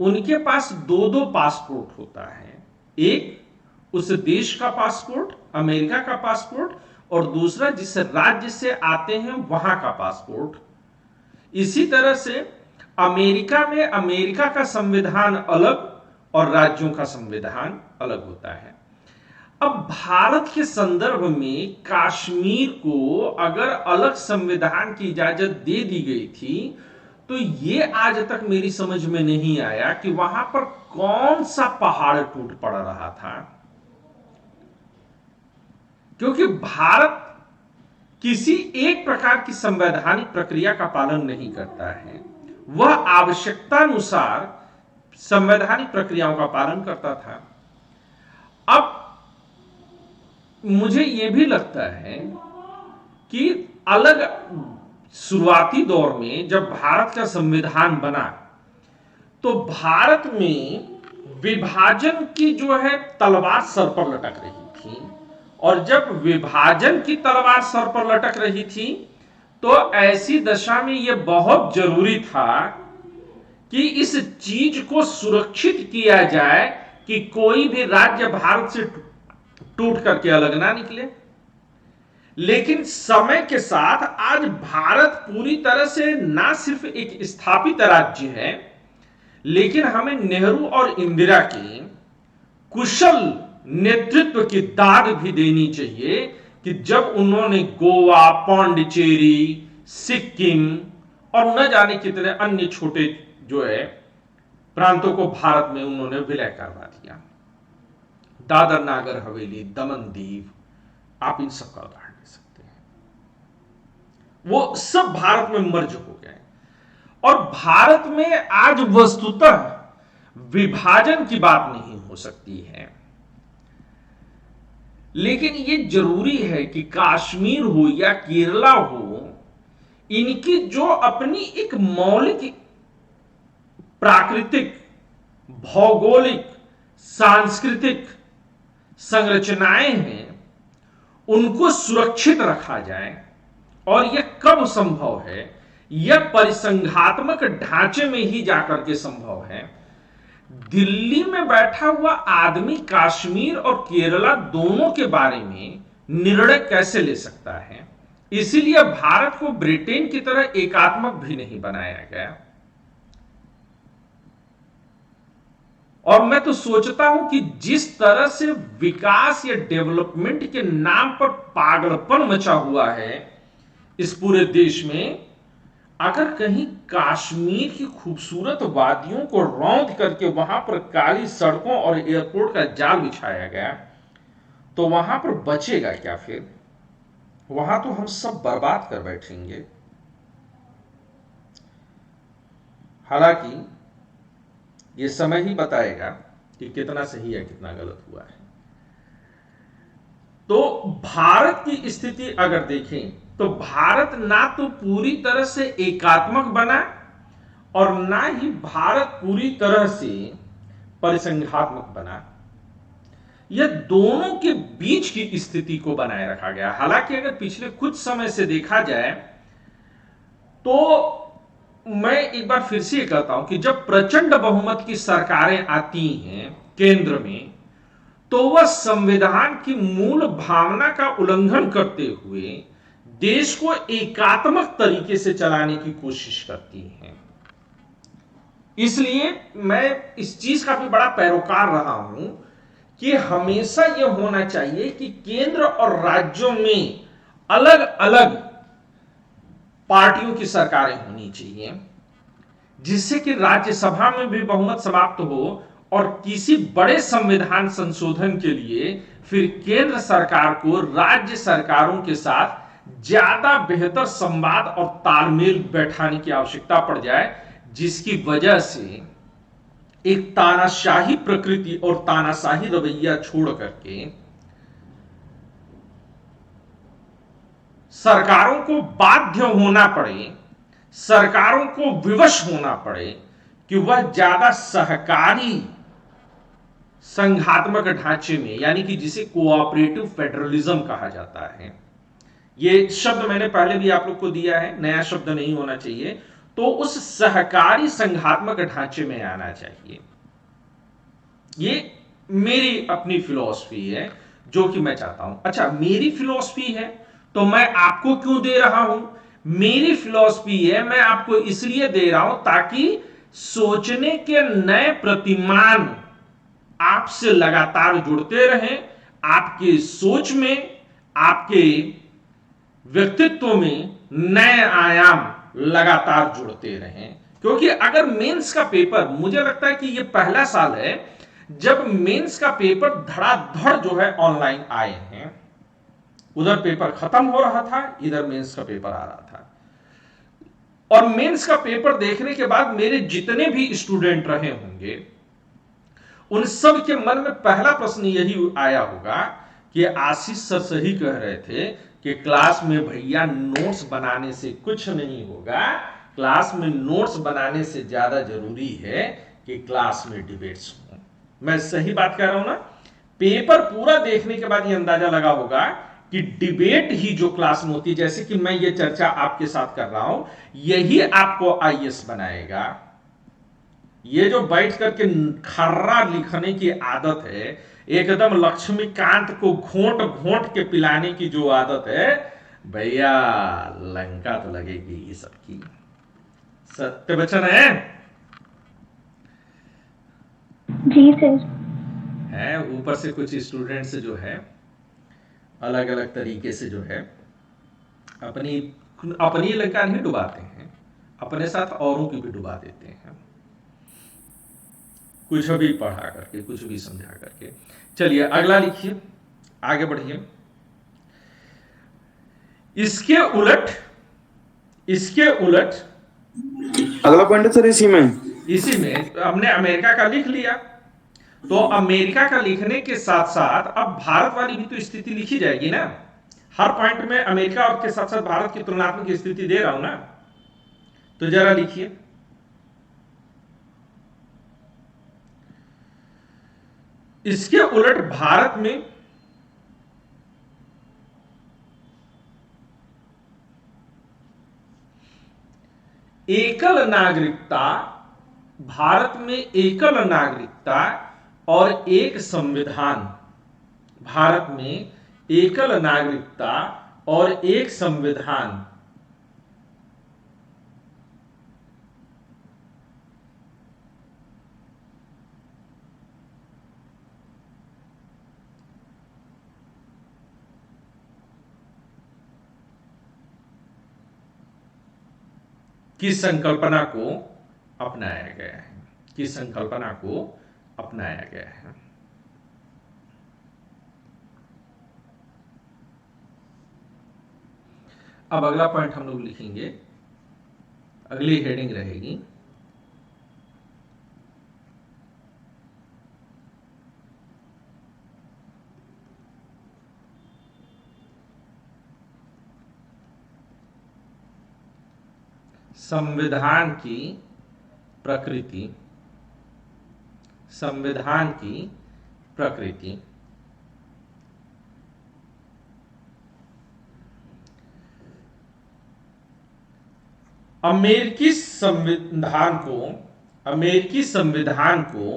उनके पास दो दो पासपोर्ट होता है। एक उस देश का पासपोर्ट, अमेरिका का पासपोर्ट, और दूसरा जिस राज्य से आते हैं वहां का पासपोर्ट। इसी तरह से अमेरिका में अमेरिका का संविधान अलग और राज्यों का संविधान अलग होता है। अब भारत के संदर्भ में कश्मीर को अगर अलग संविधान की इजाजत दे दी गई थी तो ये आज तक मेरी समझ में नहीं आया कि वहां पर कौन सा पहाड़ टूट पड़ रहा था। क्योंकि भारत किसी एक प्रकार की संवैधानिक प्रक्रिया का पालन नहीं करता है, वह आवश्यकतानुसार संवैधानिक प्रक्रियाओं का पालन करता था। अब मुझे यह भी लगता है कि अलग शुरुआती दौर में जब भारत का संविधान बना तो भारत में विभाजन की जो है तलवार सर पर लटक रही थी, और जब विभाजन की तलवार सर पर लटक रही थी तो ऐसी दशा में यह बहुत जरूरी था कि इस चीज को सुरक्षित किया जाए कि कोई भी राज्य भारत से टूट करके अलग ना निकले। लेकिन समय के साथ आज भारत पूरी तरह से ना सिर्फ एक स्थापित राज्य है, लेकिन हमें नेहरू और इंदिरा के कुशल नेतृत्व की दाद भी देनी चाहिए कि जब उन्होंने गोवा, पांडिचेरी, सिक्किम और न जाने कितने अन्य छोटे जो है प्रांतों को भारत में उन्होंने विलय करवा दिया। दादर नागर हवेली, दमन दीव, आप इन सब का उदाहरण ले सकते हैं। वो सब भारत में मर्ज हो गए और भारत में आज वस्तुतः विभाजन की बात नहीं हो सकती है। लेकिन यह जरूरी है कि कश्मीर हो या केरला हो, इनकी जो अपनी एक मौलिक प्राकृतिक, भौगोलिक, सांस्कृतिक संरचनाएं हैं, उनको सुरक्षित रखा जाए। और यह कब संभव है? यह परिसंघात्मक ढांचे में ही जाकर के संभव है। दिल्ली में बैठा हुआ आदमी कश्मीर और केरला दोनों के बारे में निर्णय कैसे ले सकता है? इसीलिए भारत को ब्रिटेन की तरह एकात्मक भी नहीं बनाया गया। और मैं तो सोचता हूं कि जिस तरह से विकास या डेवलपमेंट के नाम पर पागलपन मचा हुआ है इस पूरे देश में, अगर कहीं कश्मीर की खूबसूरत वादियों को रौंद करके वहां पर काली सड़कों और एयरपोर्ट का जाल बिछाया गया तो वहां पर बचेगा क्या? फिर वहां तो हम सब बर्बाद कर बैठेंगे। हालांकि यह समय ही बताएगा कि कितना सही है कितना गलत हुआ है। तो भारत की स्थिति अगर देखें तो भारत ना तो पूरी तरह से एकात्मक बना और ना ही भारत पूरी तरह से परिसंघात्मक बना। यह दोनों के बीच की स्थिति को बनाए रखा गया। हालांकि अगर पिछले कुछ समय से देखा जाए तो मैं एक बार फिर से कहता हूं कि जब प्रचंड बहुमत की सरकारें आती हैं केंद्र में, तो वह संविधान की मूल भावना का उल्लंघन करते हुए देश को एकात्मक तरीके से चलाने की कोशिश करती हैं। इसलिए मैं इस चीज का भी बड़ा पैरोकार रहा हूं कि हमेशा यह होना चाहिए कि केंद्र और राज्यों में अलग अलग पार्टियों की सरकारें होनी चाहिए, जिससे कि राज्यसभा में भी बहुमत समाप्त हो और किसी बड़े संविधान संशोधन के लिए फिर केंद्र सरकार को राज्य सरकारों के साथ ज्यादा बेहतर संवाद और तालमेल बैठाने की आवश्यकता पड़ जाए, जिसकी वजह से एक तानाशाही प्रकृति और तानाशाही रवैया छोड़ करके सरकारों को बाध्य होना पड़े, सरकारों को विवश होना पड़े कि वह ज्यादा सहकारी संघात्मक ढांचे में, यानी कि जिसे कोऑपरेटिव फेडरलिज्म कहा जाता है, यह शब्द मैंने पहले भी आप लोग को दिया है, नया शब्द नहीं होना चाहिए, तो उस सहकारी संघात्मक ढांचे में आना चाहिए। ये मेरी अपनी फिलॉसफी है जो कि मैं चाहता हूं। अच्छा, मेरी फिलॉसफी है तो मैं आपको क्यों दे रहा हूं? मेरी फिलॉसफी है, मैं आपको इसलिए दे रहा हूं ताकि सोचने के नए प्रतिमान आपसे लगातार जुड़ते रहें, आपके सोच में, आपके व्यक्तित्व में नए आयाम लगातार जुड़ते रहें। क्योंकि अगर मेंस का पेपर, मुझे लगता है कि यह पहला साल है जब मेंस का पेपर धड़ाधड़ जो है ऑनलाइन आए हैं। उधर पेपर खत्म हो रहा था, इधर मेंस का पेपर आ रहा था, और मेंस का पेपर देखने के बाद मेरे जितने भी स्टूडेंट रहे होंगे उन सब के मन में पहला प्रश्न यही आया होगा कि आशीष सर सही कह रहे थे कि क्लास में भैया नोट्स बनाने से कुछ नहीं होगा, क्लास में नोट्स बनाने से ज्यादा जरूरी है कि क्लास में डिबेट्स हो। मैं सही बात कह रहा हूं ना? पेपर पूरा देखने के बाद ये अंदाजा लगा होगा कि डिबेट ही जो क्लास में होती है, जैसे कि मैं ये चर्चा आपके साथ कर रहा हूं, यही आपको आईएएस बनाएगा। ये जो बैठ करके खर्रा लिखने की आदत है, एकदम लक्ष्मीकांत को घोंट घोंट के पिलाने की जो आदत है, भैया लंका तो लगेगी ये सबकी। सत्य वचन है। जी सर। है ऊपर से कुछ स्टूडेंट्स जो है अलग अलग तरीके से जो है अपनी अपनी लंका नहीं डुबाते हैं, अपने साथ औरों की भी डुबा देते हैं, कुछ भी पढ़ा करके, कुछ भी समझा करके। चलिए अगला लिखिए, आगे बढ़िए। इसके उलट अगला पॉइंट है सर इसी में हमने अमेरिका का लिख लिया, तो अमेरिका का लिखने के साथ साथ अब भारत वाली भी तो स्थिति लिखी जाएगी ना। हर पॉइंट में अमेरिका और के साथ साथ भारत की तुलनात्मक स्थिति दे रहा हूं ना, तो जरा लिखिए। इसके उलट भारत में एकल नागरिकता, भारत में एकल नागरिकता और एक संविधान, भारत में एकल नागरिकता और एक संविधान। की संकल्पना को अपनाया गया है, की संकल्पना को अपनाया गया है। अब अगला पॉइंट हम लोग लिखेंगे, अगली हेडिंग रहेगी संविधान की प्रकृति, संविधान की प्रकृति। अमेरिकी संविधान को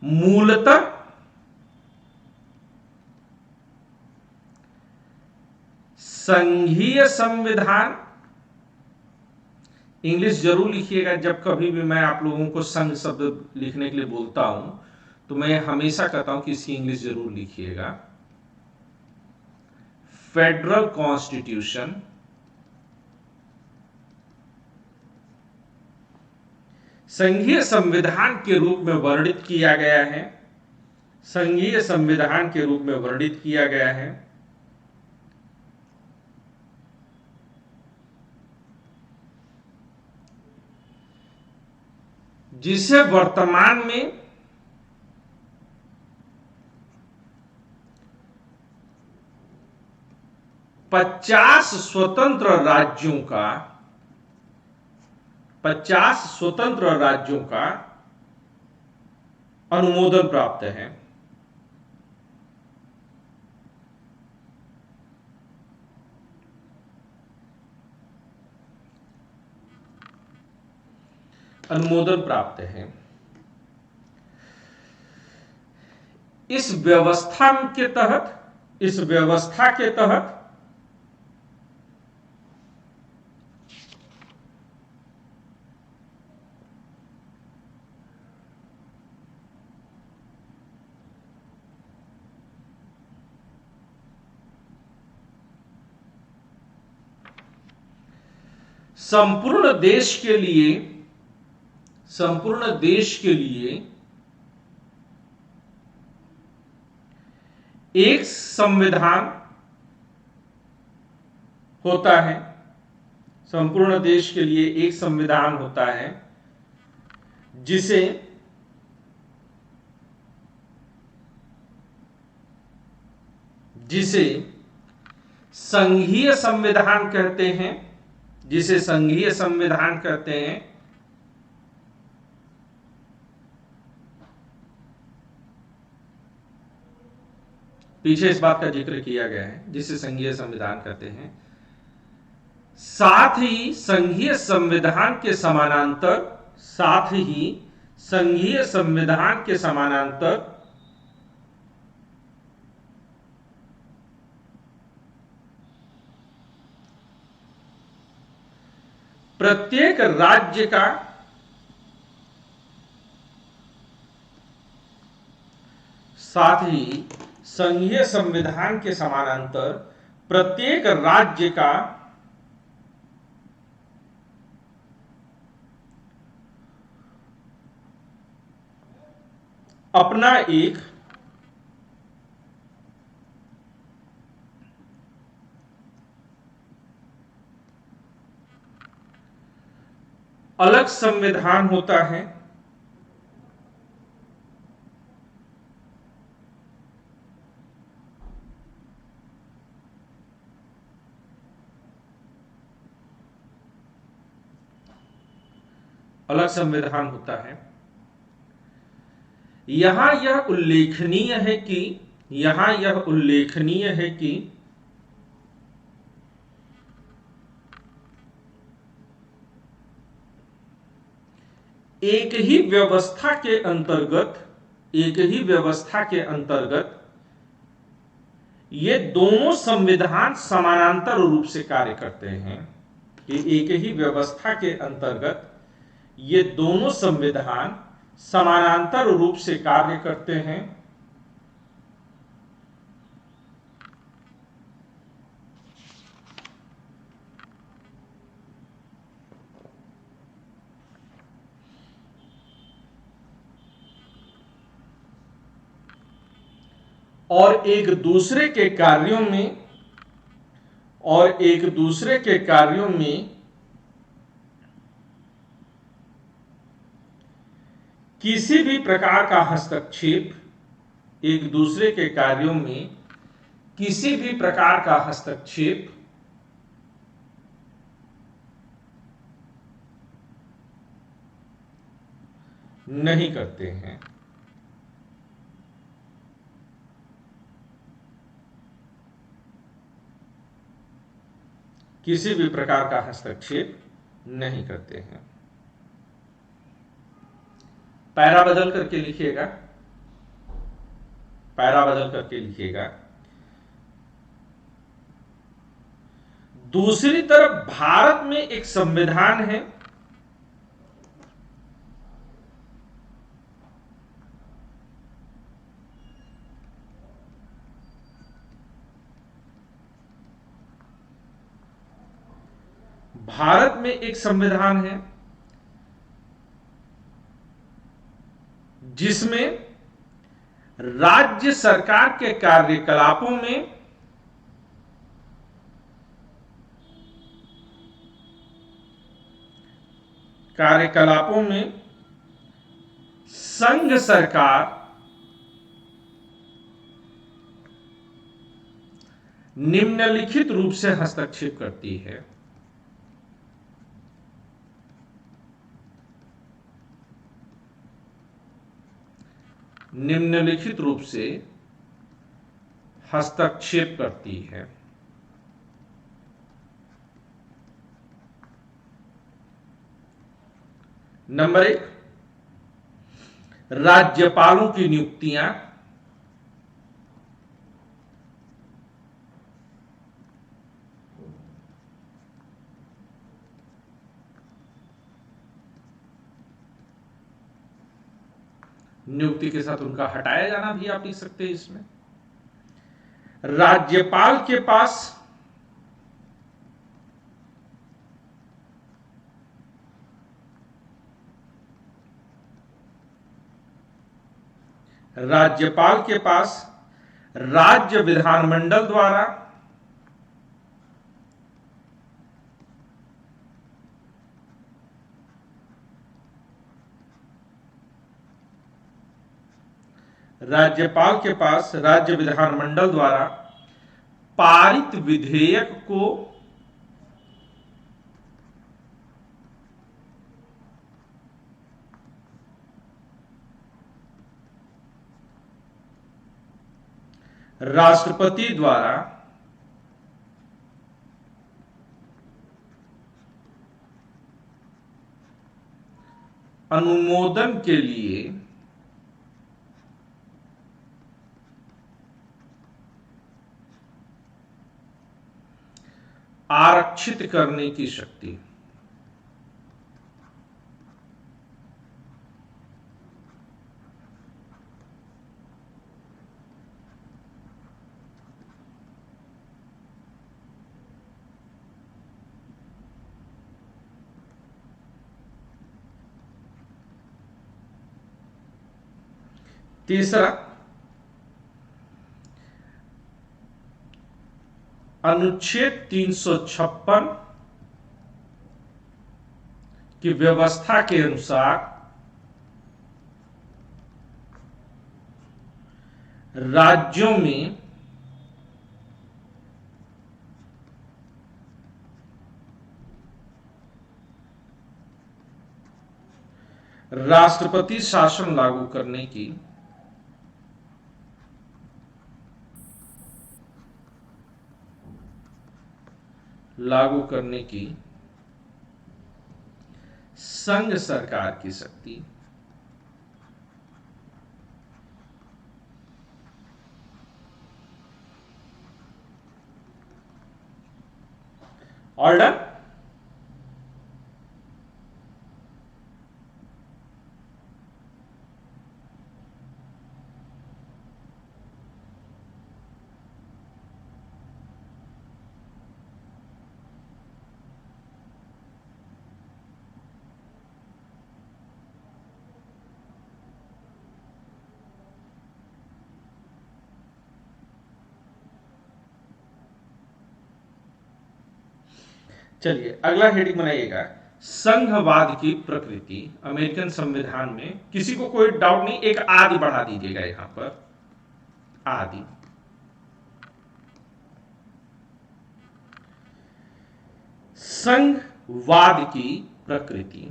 मूलतः संघीय संविधान, इंग्लिश जरूर लिखिएगा। जब कभी भी मैं आप लोगों को संघ शब्द लिखने के लिए बोलता हूं तो मैं हमेशा कहता हूं कि इसकी इंग्लिश जरूर लिखिएगा। फेडरल कॉन्स्टिट्यूशन, संघीय संविधान के रूप में वर्णित किया गया है, संघीय संविधान के रूप में वर्णित किया गया है। जिसे वर्तमान में पचास स्वतंत्र राज्यों का अनुमोदन प्राप्त है। अनुमोदन प्राप्त है। इस व्यवस्था के तहत संपूर्ण देश के लिए एक संविधान होता है, संपूर्ण देश के लिए एक संविधान होता है जिसे संघीय संविधान कहते हैं, जिसे संघीय संविधान कहते हैं। पीछे इस बात का जिक्र किया गया है जिसे संघीय संविधान कहते हैं। साथ ही संघीय संविधान के समानांतर साथ ही संघीय संविधान के समानांतर प्रत्येक राज्य का साथ ही संघीय संविधान के समानांतर प्रत्येक राज्य का अपना एक अलग संविधान होता है। अलग संविधान होता है। यहां यह उल्लेखनीय है कि एक ही व्यवस्था के अंतर्गत ये दोनों संविधान समानांतर रूप से कार्य करते हैं। कि एक ही व्यवस्था के अंतर्गत ये दोनों संविधान समानांतर रूप से कार्य करते हैं। और एक दूसरे के कार्यों में किसी भी प्रकार का हस्तक्षेप नहीं करते हैं। किसी भी प्रकार का हस्तक्षेप नहीं करते हैं। पैरा बदल करके लिखिएगा। दूसरी तरफ भारत में एक संविधान है जिसमें राज्य सरकार के कार्यकलापों में संघ सरकार निम्नलिखित रूप से हस्तक्षेप करती है। नंबर 1, राज्यपालों की नियुक्तियां। नियुक्ति के साथ उनका हटाया जाना भी आप लिख सकते हैं इसमें। राज्यपाल के पास राज्य विधानमंडल द्वारा राज्य विधानमंडल द्वारा पारित विधेयक को राष्ट्रपति द्वारा अनुमोदन के लिए आरक्षित करने की शक्ति। तीसरा, अनुच्छेद 356 की व्यवस्था के अनुसार राज्यों में राष्ट्रपति शासन लागू करने की संघ सरकार की शक्ति। ऑर्डर, चलिए अगला हेडिंग बनाइएगा, संघवाद की प्रकृति अमेरिकन संविधान में। किसी को कोई डाउट नहीं, एक आदि बढ़ा दीजिएगा यहां पर, आदि। संघवाद की प्रकृति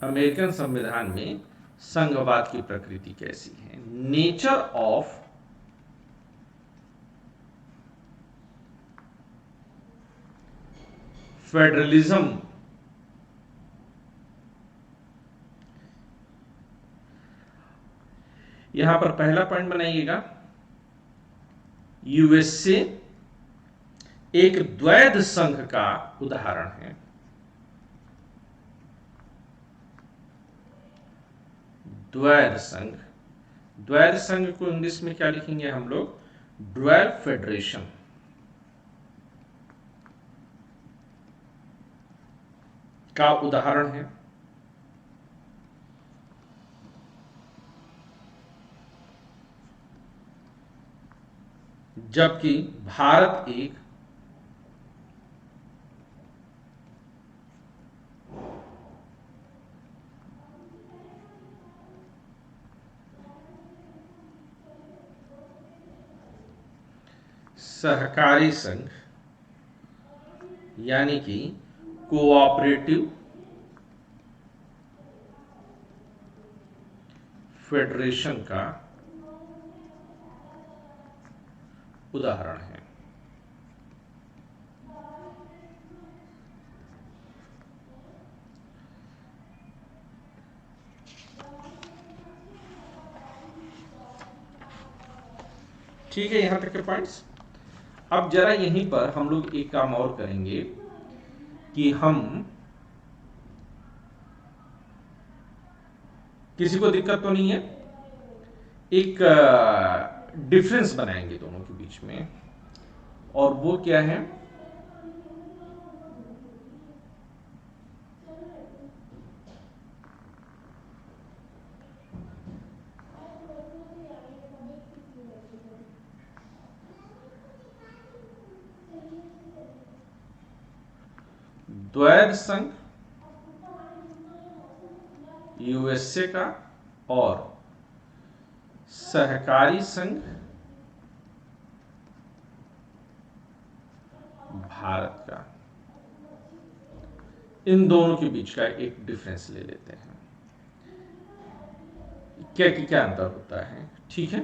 अमेरिकन संविधान में संघवाद की प्रकृति कैसी है? नेचर ऑफ फेडरलिज्म यहां पर पहला पॉइंट बनाइएगा, यूएसए एक द्वैध संघ का उदाहरण है। द्वैध संघ, द्वैध संघ को इंग्लिश में क्या लिखेंगे हम लोग? Dual federation. का उदाहरण है। जबकि भारत एक सहकारी संघ यानी कि कोऑपरेटिव फेडरेशन का उदाहरण है। ठीक है, यहां तक के पॉइंट्स। अब जरा यहीं पर हम लोग एक काम और करेंगे कि हम, किसी को दिक्कत तो नहीं है, एक डिफरेंस बनाएंगे दोनों के बीच में, और वो क्या है? द्वैध संघ यूएसए का और सहकारी संघ भारत का, इन दोनों के बीच का एक डिफरेंस ले लेते हैं। क्या अंतर होता है? ठीक है,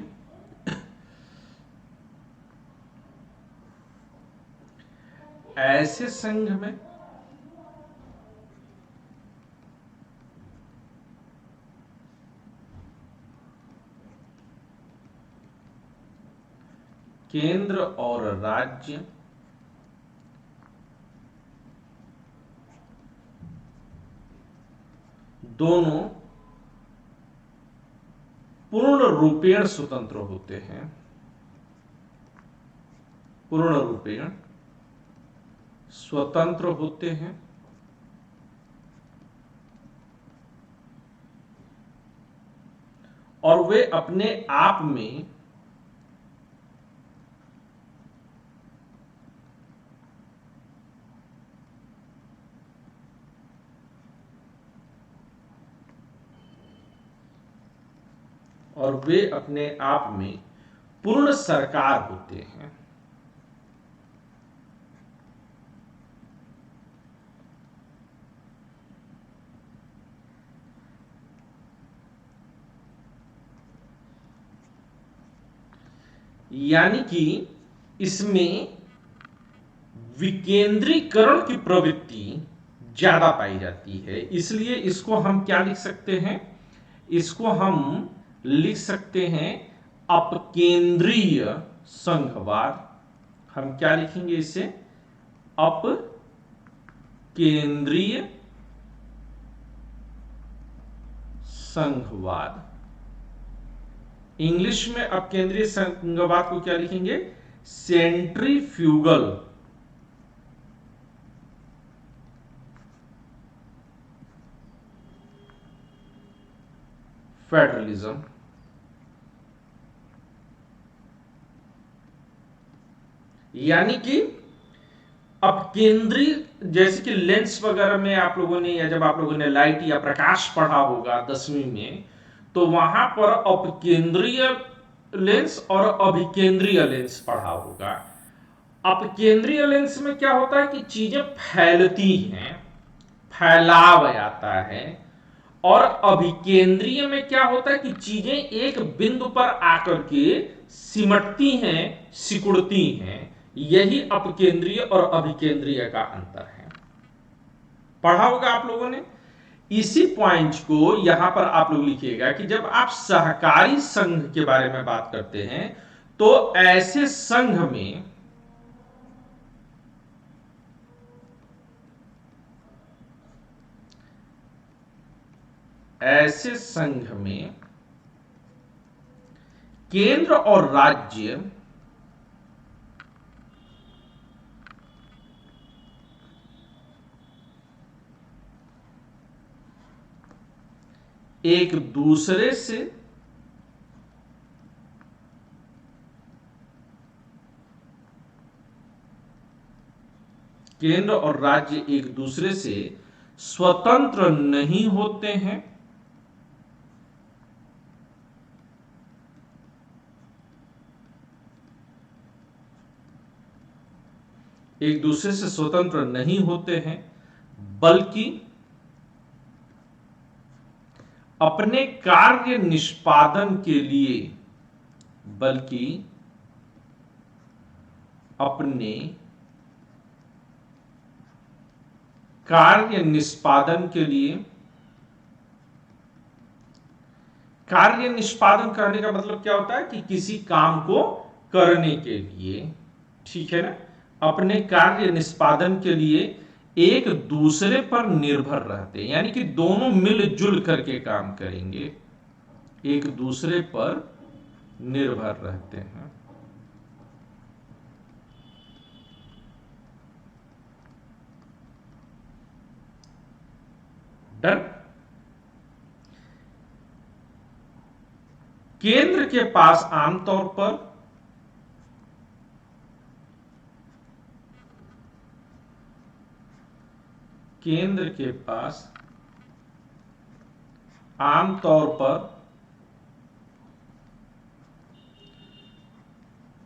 ऐसे संघ में केंद्र और राज्य दोनों पूर्ण रूपेण स्वतंत्र होते हैं, पूर्ण रूपेण स्वतंत्र होते हैं और वे अपने आप में पूर्ण सरकार होते हैं। यानी कि इसमें विकेंद्रीकरण की प्रवृत्ति ज्यादा पाई जाती है, इसलिए इसको हम क्या लिख सकते हैं? इसको हम लिख सकते हैं अपकेंद्रीय संघवाद। हम क्या लिखेंगे इसे? अपकेंद्रीय संघवाद। इंग्लिश में अपकेंद्रीय संघवाद को क्या लिखेंगे? Centrifugal federalism. यानी कि अपकेंद्रीय, जैसे कि लेंस वगैरह में आप लोगों ने, या जब आप लोगों ने लाइट या प्रकाश पढ़ा होगा 10वीं में, तो वहां पर अपकेंद्रीय लेंस और अभिकेंद्रीय लेंस पढ़ा होगा। अपकेंद्रीय लेंस में क्या होता है कि चीजें फैलती हैं, फैलाव आता है, और अभिकेंद्रीय में क्या होता है कि चीजें एक बिंदु पर आकर के सिमटती हैं, सिकुड़ती हैं। यही अपकेंद्रीय और अभिकेंद्रीय का अंतर है। पढ़ा होगा आप लोगों ने। इसी पॉइंट को यहां पर आप लोग लिखिएगा कि जब आप सहकारी संघ के बारे में बात करते हैं तो ऐसे संघ में केंद्र और राज्य एक दूसरे से केंद्र और राज्य एक दूसरे से स्वतंत्र नहीं होते हैं, एक दूसरे से स्वतंत्र नहीं होते हैं, बल्कि अपने कार्य निष्पादन के लिए, कार्य निष्पादन करने का मतलब क्या होता है कि किसी काम को करने के लिए, ठीक है ना, अपने कार्य निष्पादन के लिए एक दूसरे पर निर्भर रहते हैं। यानी कि दोनों मिलजुल करके काम करेंगे, एक दूसरे पर निर्भर रहते हैं। डन। केंद्र के पास आमतौर पर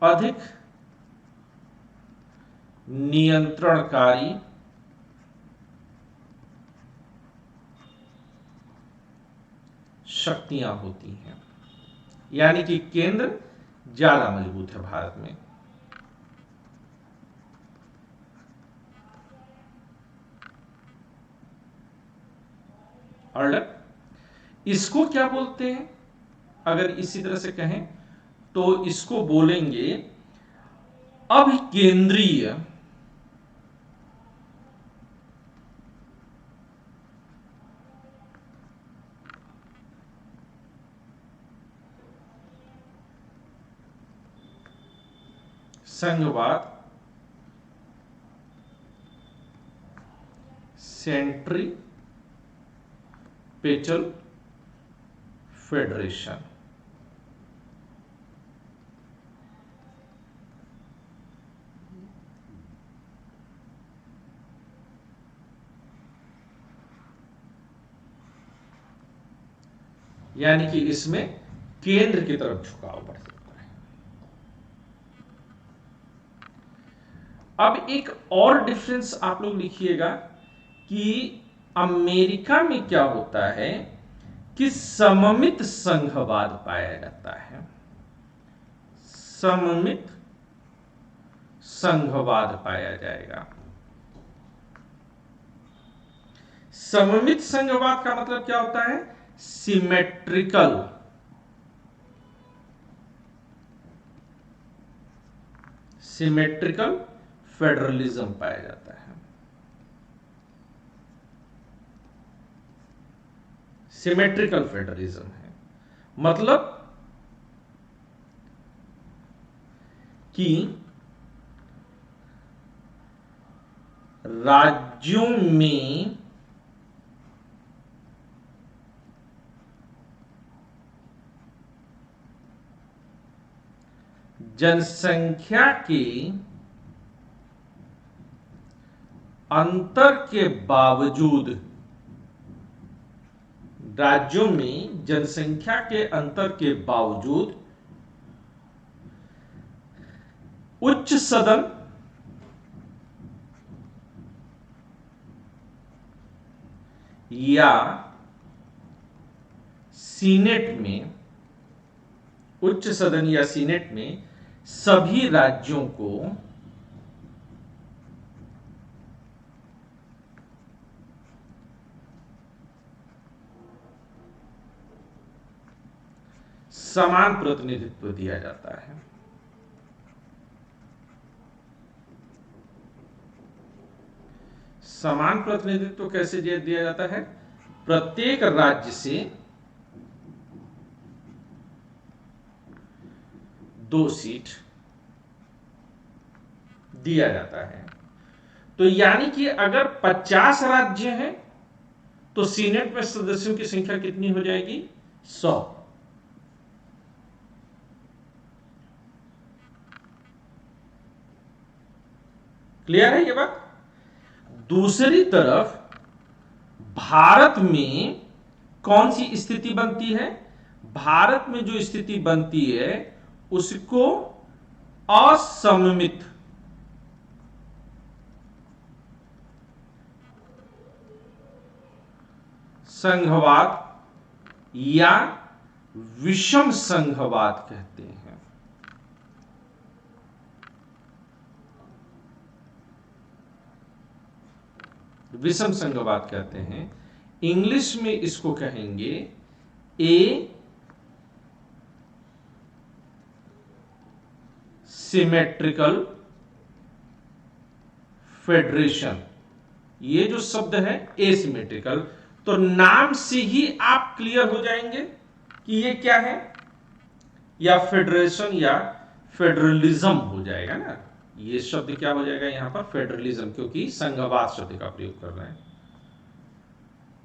अधिक नियंत्रणकारी शक्तियां होती हैं। यानी कि केंद्र ज्यादा मजबूत है भारत में। ऑर्डर। इसको क्या बोलते हैं, अगर इसी तरह से कहें तो इसको बोलेंगे अभिकेंद्रीय संघवाद, सेंट्रीपेटल फेडरेशन। यानी कि इसमें केंद्र की तरफ झुकाव बढ़ सकता है। अब एक और डिफरेंस आप लोग लिखिएगा कि अमेरिका में क्या होता है कि सममित संघवाद पाया जाता है, सममित संघवाद पाया जाएगा। सममित संघवाद का मतलब क्या होता है, सिमेट्रिकल फेडरलिज्म पाया जाता है। सिमेट्रिकल फेडरलिज्म है मतलब कि राज्यों में जनसंख्या के अंतर के बावजूद, राज्यों में जनसंख्या के अंतर के बावजूद उच्च सदन या सीनेट में, उच्च सदन या सीनेट में सभी राज्यों को समान प्रतिनिधित्व दिया जाता है। समान प्रतिनिधित्व कैसे दिया जाता है, प्रत्येक राज्य से 2 सीट दिया जाता है। तो यानी कि अगर 50 राज्य हैं तो सीनेट में सदस्यों की संख्या कितनी हो जाएगी, 100। क्लियर है ये बात। दूसरी तरफ भारत में कौन सी स्थिति बनती है, भारत में जो स्थिति बनती है उसको असममित संघवाद या विषम संघवाद कहते हैं। विषम संघवाद कहते हैं। इंग्लिश में इसको कहेंगे ए सिमेट्रिकल फेडरेशन। ये जो शब्द है एसिमेट्रिकल, तो नाम से ही आप क्लियर हो जाएंगे कि ये क्या है, या फेडरेशन या फेडरलिज्म हो जाएगा ना। ये शब्द क्या हो जाएगा यहां पर, फेडरलिज्म, क्योंकि संघवाद शब्द का प्रयोग कर रहे हैं।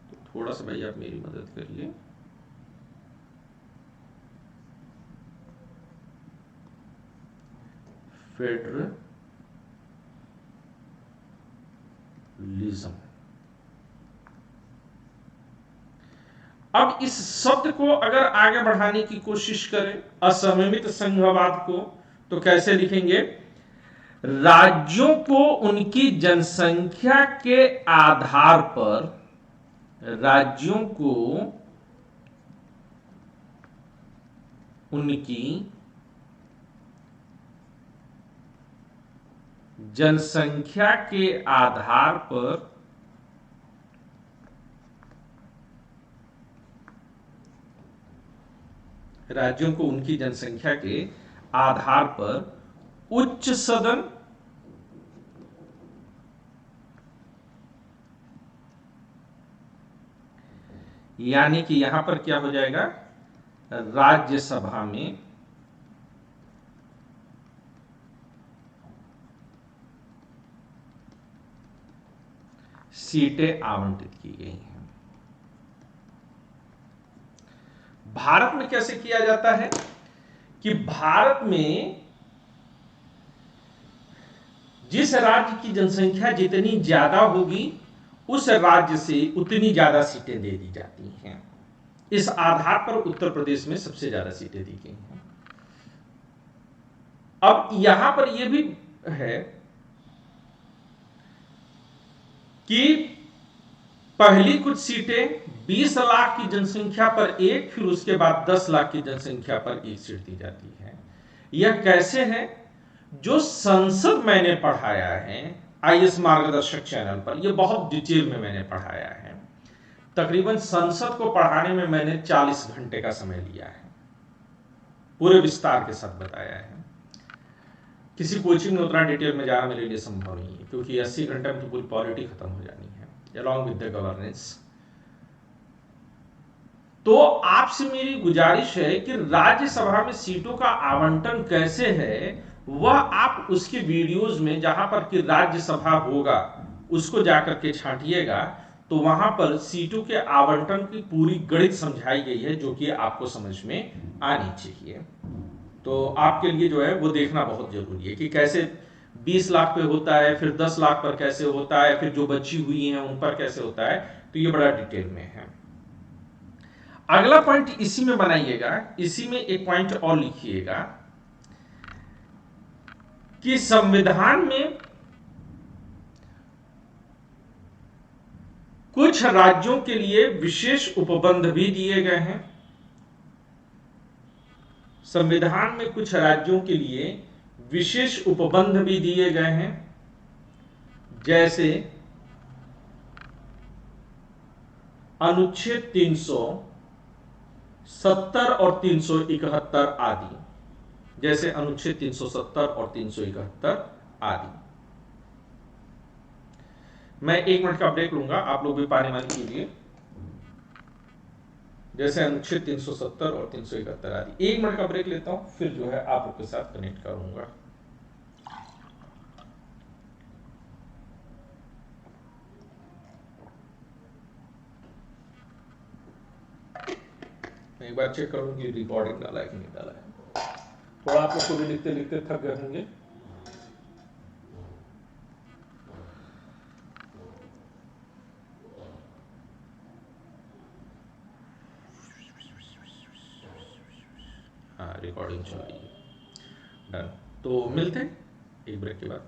तो थोड़ा सा भाई आप मेरी मदद करिए। फेडरलिज्म। अब इस शब्द को अगर आगे बढ़ाने की कोशिश करें असममित संघवाद को, तो कैसे लिखेंगे, राज्यों को उनकी जनसंख्या के आधार पर, राज्यों को उनकी जनसंख्या के आधार पर राज्यों को उनकी जनसंख्या के आधार पर उच्च सदन यानी कि यहां पर क्या हो जाएगा, राज्यसभा में सीटें आवंटित की गई हैं। भारत में कैसे किया जाता है कि भारत में जिस राज्य की जनसंख्या जितनी ज्यादा होगी उस राज्य से उतनी ज्यादा सीटें दे दी जाती हैं। इस आधार पर उत्तर प्रदेश में सबसे ज्यादा सीटें दी गई हैं। अब यहां पर यह भी है कि पहली कुछ सीटें 20 लाख की जनसंख्या पर एक, फिर उसके बाद 10 लाख की जनसंख्या पर एक सीट दी जाती है। यह कैसे है? जो संसद मैंने पढ़ाया है आईएएस मार्गदर्शक चैनल पर, यह बहुत डिटेल में मैंने पढ़ाया है। तकरीबन संसद को पढ़ाने में मैंने 40 घंटे का समय लिया है, पूरे विस्तार के साथ बताया है। किसी कोचिंग में उतना डिटेल में जाना मेरे लिए संभव नहीं है, क्योंकि 80 घंटे में तो पूरी पॉलिटी खत्म हो जानी है, अलॉन्ग विद द गवर्नेंस। तो आपसे मेरी गुजारिश है कि राज्यसभा में सीटों का आवंटन कैसे है, वह आप उसके वीडियोस में जहां पर कि राज्यसभा होगा उसको जाकर के छांटिएगा, तो वहां पर सीटों के आवंटन की पूरी गणित समझाई गई है, जो कि आपको समझ में आनी चाहिए। तो आपके लिए जो है वो देखना बहुत जरूरी है कि कैसे 20 लाख पे होता है, फिर 10 लाख पर कैसे होता है, फिर जो बची हुई हैं उन पर कैसे होता है। तो ये बड़ा डिटेल में है। अगला पॉइंट इसी में बनाइएगा, इसी में एक पॉइंट और लिखिएगा कि संविधान में कुछ राज्यों के लिए विशेष उपबंध भी दिए गए हैं। संविधान में कुछ राज्यों के लिए विशेष उपबंध भी दिए गए हैं, जैसे अनुच्छेद 370 और 371 आदि, जैसे अनुच्छेद 370 और 371 आदि। मैं 1 मिनट का ब्रेक लूंगा, आप लोग भी पानी वानी कीजिए। जैसे अनुच्छेद 370 और 371 आदि। 1 मिनट का ब्रेक लेता हूं, फिर जो है आप लोग के साथ कनेक्ट करूंगा। मैं एक बार चेक करूं कि रिकॉर्डिंग डाला है कि नहीं डाला है। थोड़ा आप लोग को भी लिखते लिखते थक गए होंगे। हाँ, रिकॉर्डिंग चल रही है। डन। तो मिलते हैं एक ब्रेक के बाद।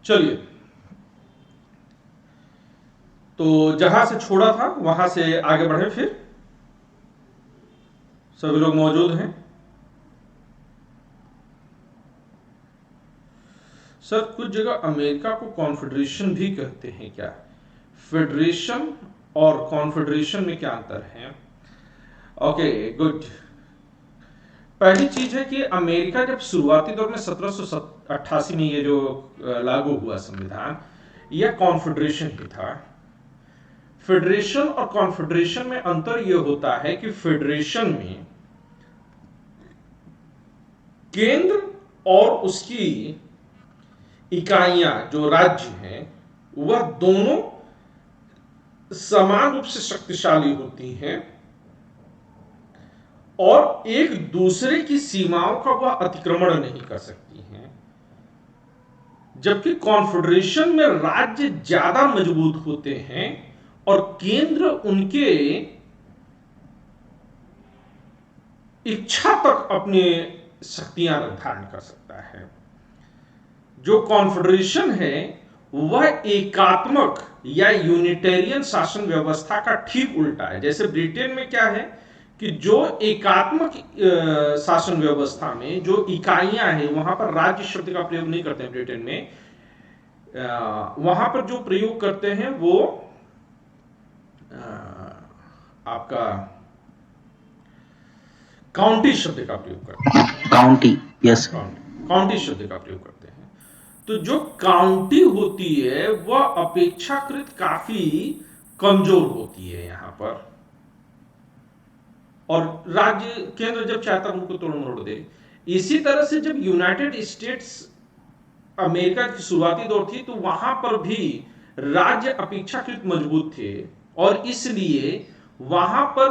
चलिए, तो जहां से छोड़ा था वहां से आगे बढ़े। फिर सभी लोग मौजूद हैं? सर, कुछ जगह अमेरिका को कॉन्फेडरेशन भी कहते हैं क्या? फेडरेशन और कॉन्फेडरेशन में क्या अंतर है? Okay, good. पहली चीज है कि अमेरिका जब शुरुआती दौर में 1788 में ये जो लागू हुआ संविधान, यह कॉन्फेडरेशन ही था। फेडरेशन और कॉन्फेडरेशन में अंतर यह होता है कि फेडरेशन में केंद्र और उसकी इकाइयां जो राज्य हैं वह दोनों समान रूप से शक्तिशाली होती हैं और एक दूसरे की सीमाओं का वह अतिक्रमण नहीं कर सकती हैं, जबकि कॉन्फेडरेशन में राज्य ज्यादा मजबूत होते हैं और केंद्र उनके इच्छा तक अपनी शक्तियां निर्धारण कर सकता है। जो कॉन्फेडरेशन है वह एकात्मक या यूनिटेरियन शासन व्यवस्था का ठीक उल्टा है। जैसे ब्रिटेन में क्या है कि जो एकात्मक शासन व्यवस्था में जो इकाइयां हैं, वहां पर राज्य शब्द का प्रयोग नहीं करते हैं ब्रिटेन में। वहां पर जो प्रयोग करते हैं वो आपका काउंटी शब्द का प्रयोग करते हैं। काउंटी, यस, काउंटी शब्द का प्रयोग करते हैं। तो जो काउंटी होती है वह अपेक्षाकृत काफी कमजोर होती है यहां पर, और राज्य केंद्र जब चाहता है उनको तोड़ मरोड़ दे। इसी तरह से जब यूनाइटेड स्टेट्स अमेरिका की शुरुआती दौर थी तो वहां पर भी राज्य अपेक्षाकृत मजबूत थे, और इसलिए वहां पर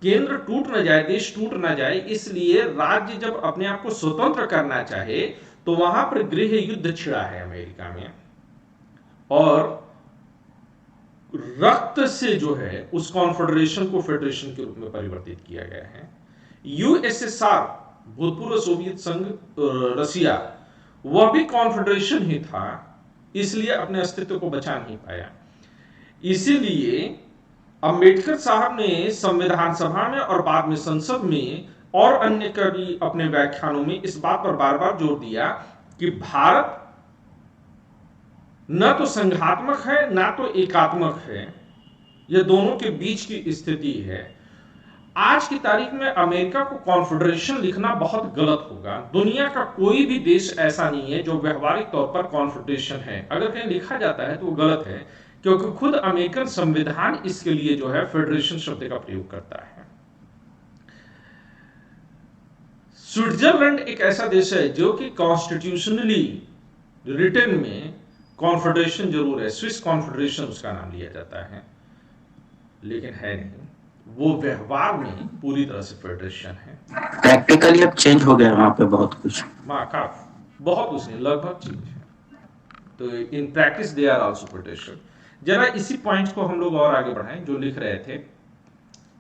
केंद्र टूट न जाए, देश टूट न जाए, इसलिए राज्य जब अपने आप को स्वतंत्र करना चाहे तो वहां पर गृह युद्ध छिड़ा है अमेरिका में, और रक्त से जो है उस कॉन्फेडरेशन को फेडरेशन के रूप में परिवर्तित किया गया है। यूएसएसआर, भूतपूर्व सोवियत संघ, रसिया, वह भी कॉन्फेडरेशन ही था, इसलिए अपने अस्तित्व को बचा नहीं पाया। इसीलिए अंबेडकर साहब ने संविधान सभा में और बाद में संसद में और अन्य कभी अपने व्याख्यानों में इस बात पर बार बार जोर दिया कि भारत न तो संघात्मक है ना तो एकात्मक है, यह दोनों के बीच की स्थिति है। आज की तारीख में अमेरिका को कॉन्फेडरेशन लिखना बहुत गलत होगा। दुनिया का कोई भी देश ऐसा नहीं है जो व्यवहारिक तौर पर कॉन्फेडरेशन है। अगर कहीं लिखा जाता है तो वो गलत है, क्योंकि खुद अमेरिकन संविधान इसके लिए जो है फेडरेशन शब्द का प्रयोग करता है। स्विट्जरलैंड एक ऐसा देश है जो कि कॉन्स्टिट्यूशनली रिटन में कॉन्फेडरेशन जरूर है, स्विस कॉन्फेडरेशन उसका नाम लिया जाता है, लेकिन है नहीं, वो व्यवहार में पूरी तरह से फेडरेशन है। प्रैक्टिकली अब चेंज हो गया वहां पे बहुत कुछ, बहुत कुछ नहीं, लगभग चेंज है। तो in practice they are also federation. जरा इसी पॉइंट को हम लोग और आगे बढ़ाएं जो लिख रहे थे,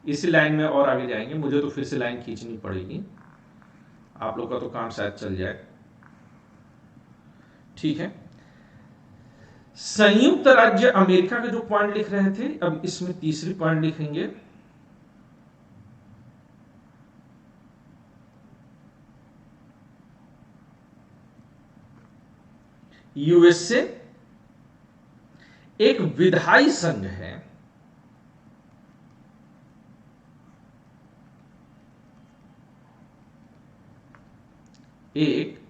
इसी लाइन में और आगे जाएंगे। मुझे तो फिर से लाइन खींचनी पड़ेगी, आप लोग का तो काम शायद चल जाए। ठीक है, संयुक्त राज्य अमेरिका के जो पॉइंट लिख रहे थे, अब इसमें तीसरी पॉइंट लिखेंगे। यूएसए एक विधायी संघ है, एक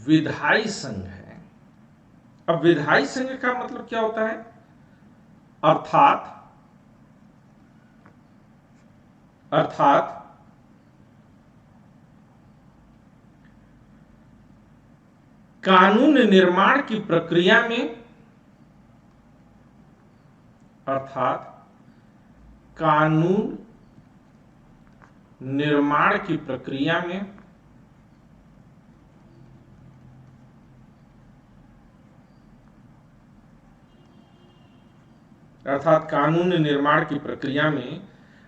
विधायी संघ है। अब विधायी संघ का मतलब क्या होता है? अर्थात कानून निर्माण की प्रक्रिया में, अर्थात कानून निर्माण की प्रक्रिया में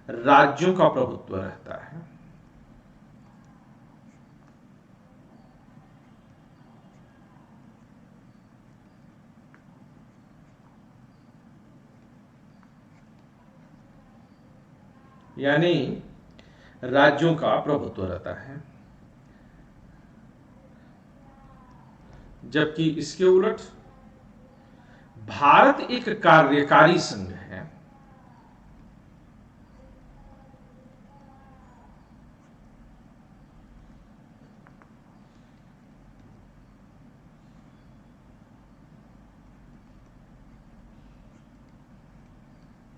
राज्यों का प्रभुत्व रहता है। यानी राज्यों का प्रभुत्व रहता है, जबकि इसके उलट भारत एक कार्यकारी संघ है।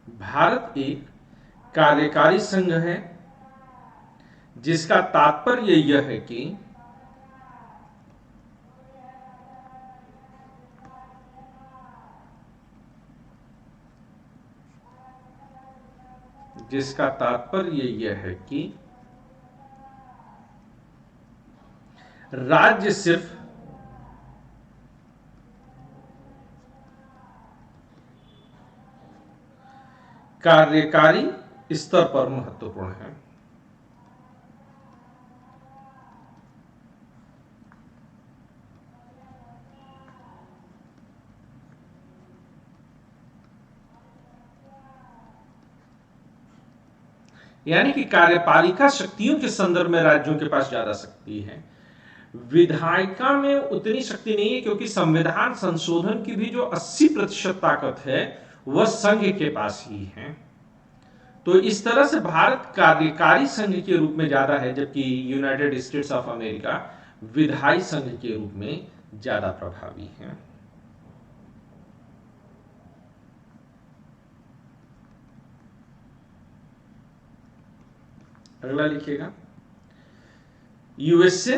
भारत एक कार्यकारी संघ है, जिसका तात्पर्य यह है कि राज्य सिर्फ कार्यकारी स्तर पर महत्वपूर्ण है। यानी कि कार्यपालिका शक्तियों के संदर्भ में राज्यों के पास ज्यादा शक्ति है, विधायिका में उतनी शक्ति नहीं है, क्योंकि संविधान संशोधन की भी जो 80% ताकत है वह संघ के पास ही है। तो इस तरह से भारत कार्यकारी संघ के रूप में ज्यादा है, जबकि यूनाइटेड स्टेट्स ऑफ अमेरिका विधायी संघ के रूप में ज्यादा प्रभावी है। अगला लिखिएगा, यूएसए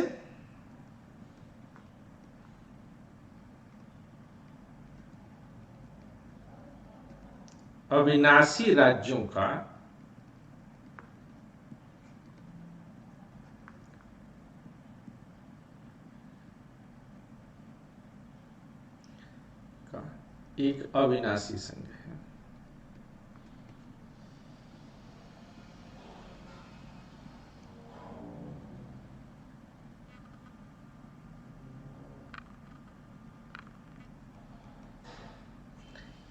अविनाशी राज्यों का एक अविनाशी संघ है।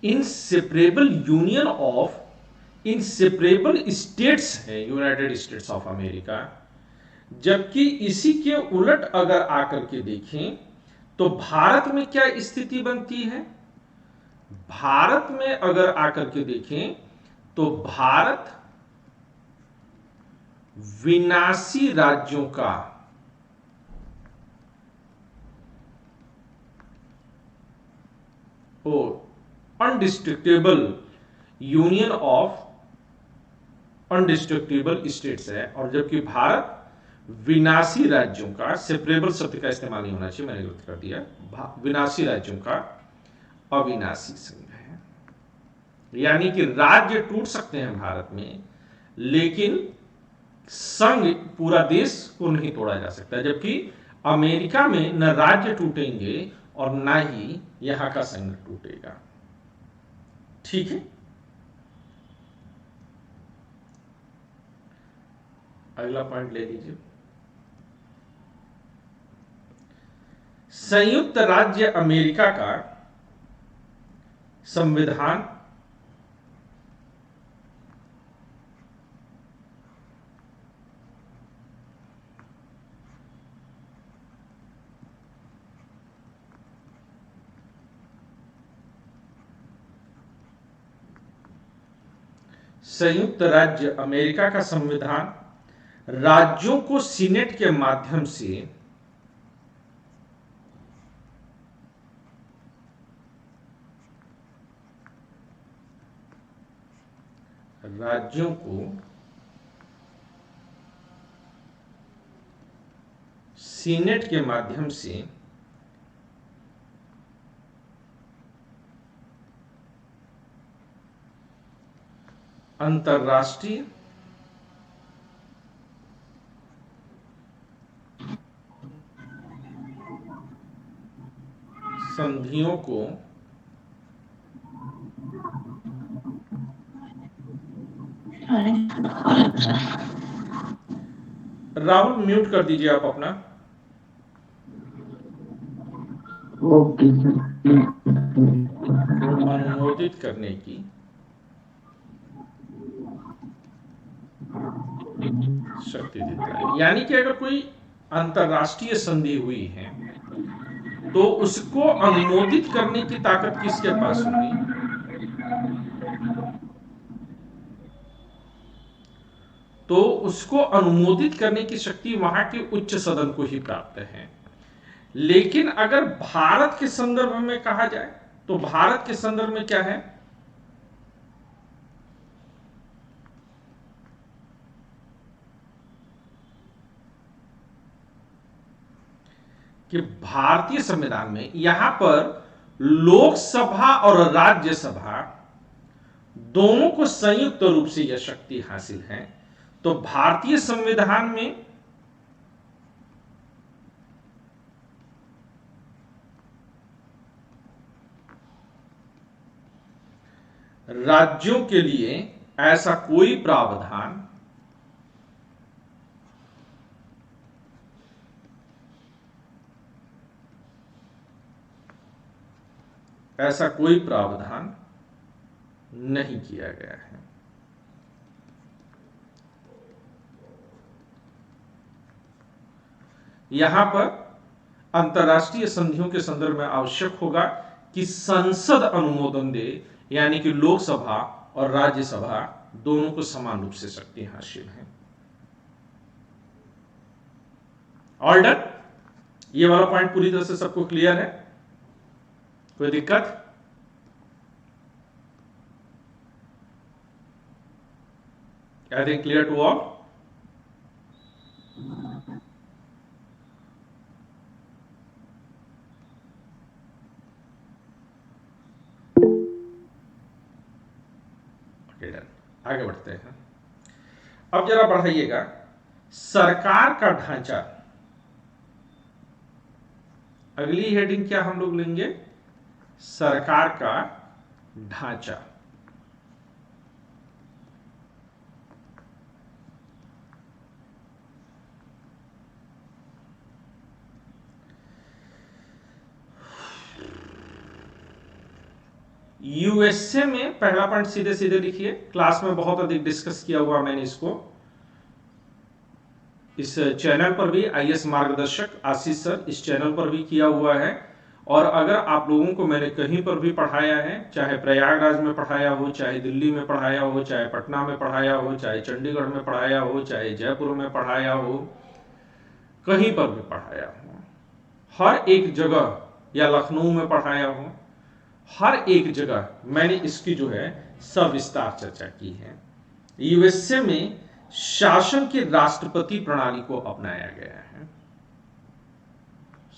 Inseparable union of inseparable states है यूनाइटेड स्टेट्स ऑफ अमेरिका, जबकि इसी के उलट अगर आकर के देखें तो भारत में क्या स्थिति बनती है। भारत में अगर आकर के देखें तो भारत विनाशी राज्यों का indestructible union of indestructible states है, और जबकि भारत विनाशी राज्यों का, सेपरेबल शब्द का इस्तेमाल नहीं होना चाहिए, मैंने गलत कर दिया, विनाशी राज्यों का अविनाशी संघ है। यानी कि राज्य टूट सकते हैं भारत में, लेकिन संघ पूरा देश को नहीं तोड़ा जा सकता, जबकि अमेरिका में न राज्य टूटेंगे और न ही यहां का संघ टूटेगा। ठीक है, अगला पॉइंट ले लीजिए, संयुक्त राज्य अमेरिका का संविधान संयुक्त राज्य अमेरिका का संविधान राज्यों को सीनेट के माध्यम से अंतरराष्ट्रीय संधियों को राहुल म्यूट कर दीजिए आप अपना। ओके अनुमोदित करने की शक्ति देता है। यानी कि अगर कोई अंतरराष्ट्रीय संधि हुई है तो उसको अनुमोदित करने की ताकत किसके पास होगी? तो उसको अनुमोदित करने की शक्ति वहां के उच्च सदन को ही प्राप्त है। लेकिन अगर भारत के संदर्भ में कहा जाए तो भारत के संदर्भ में क्या है कि भारतीय संविधान में यहां पर लोकसभा और राज्यसभा दोनों को संयुक्त रूप से यह शक्ति हासिल है। तो भारतीय संविधान में राज्यों के लिए ऐसा कोई प्रावधान नहीं किया गया है। यहां पर अंतरराष्ट्रीय संधियों के संदर्भ में आवश्यक होगा कि संसद अनुमोदन दे, यानी कि लोकसभा और राज्यसभा दोनों को समान रूप से शक्ति हासिल है। All done? ये वाला पॉइंट पूरी तरह से सबको क्लियर है? कोई दिक्कत? I think clear to all? Okay, done. आगे बढ़ते हैं। अब जरा बढ़ाइएगा, सरकार का ढांचा। अगली हेडिंग क्या हम लोग लेंगे? सरकार का ढांचा। यूएसए में पहला पॉइंट सीधे सीधे लिखिए, क्लास में बहुत अधिक डिस्कस किया हुआ मैंने इसको, इस चैनल पर भी आईएएस मार्गदर्शक आशीष सर इस चैनल पर भी किया हुआ है। और अगर आप लोगों को मैंने कहीं पर भी पढ़ाया है, चाहे प्रयागराज में पढ़ाया हो, चाहे दिल्ली में पढ़ाया हो, चाहे पटना में पढ़ाया हो, चाहे चंडीगढ़ में पढ़ाया हो, चाहे जयपुर में पढ़ाया हो, कहीं पर भी पढ़ाया हो, हर एक जगह, या लखनऊ में पढ़ाया हो, हर एक जगह मैंने इसकी जो है सविस्तार चर्चा की है। यूएसए में शासन की राष्ट्रपति प्रणाली को अपनाया गया है।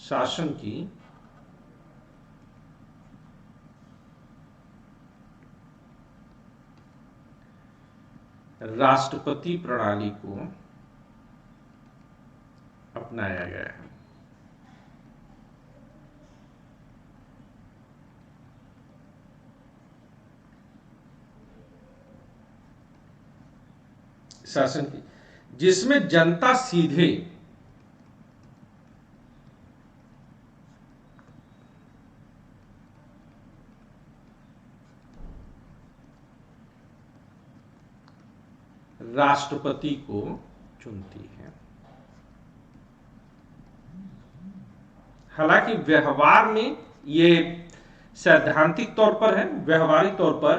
शासन की राष्ट्रपति प्रणाली को अपनाया गया है। शासन की, जिसमें जनता सीधे राष्ट्रपति को चुनती है। हालांकि व्यवहार में ये सैद्धांतिक तौर पर है, व्यवहारिक तौर पर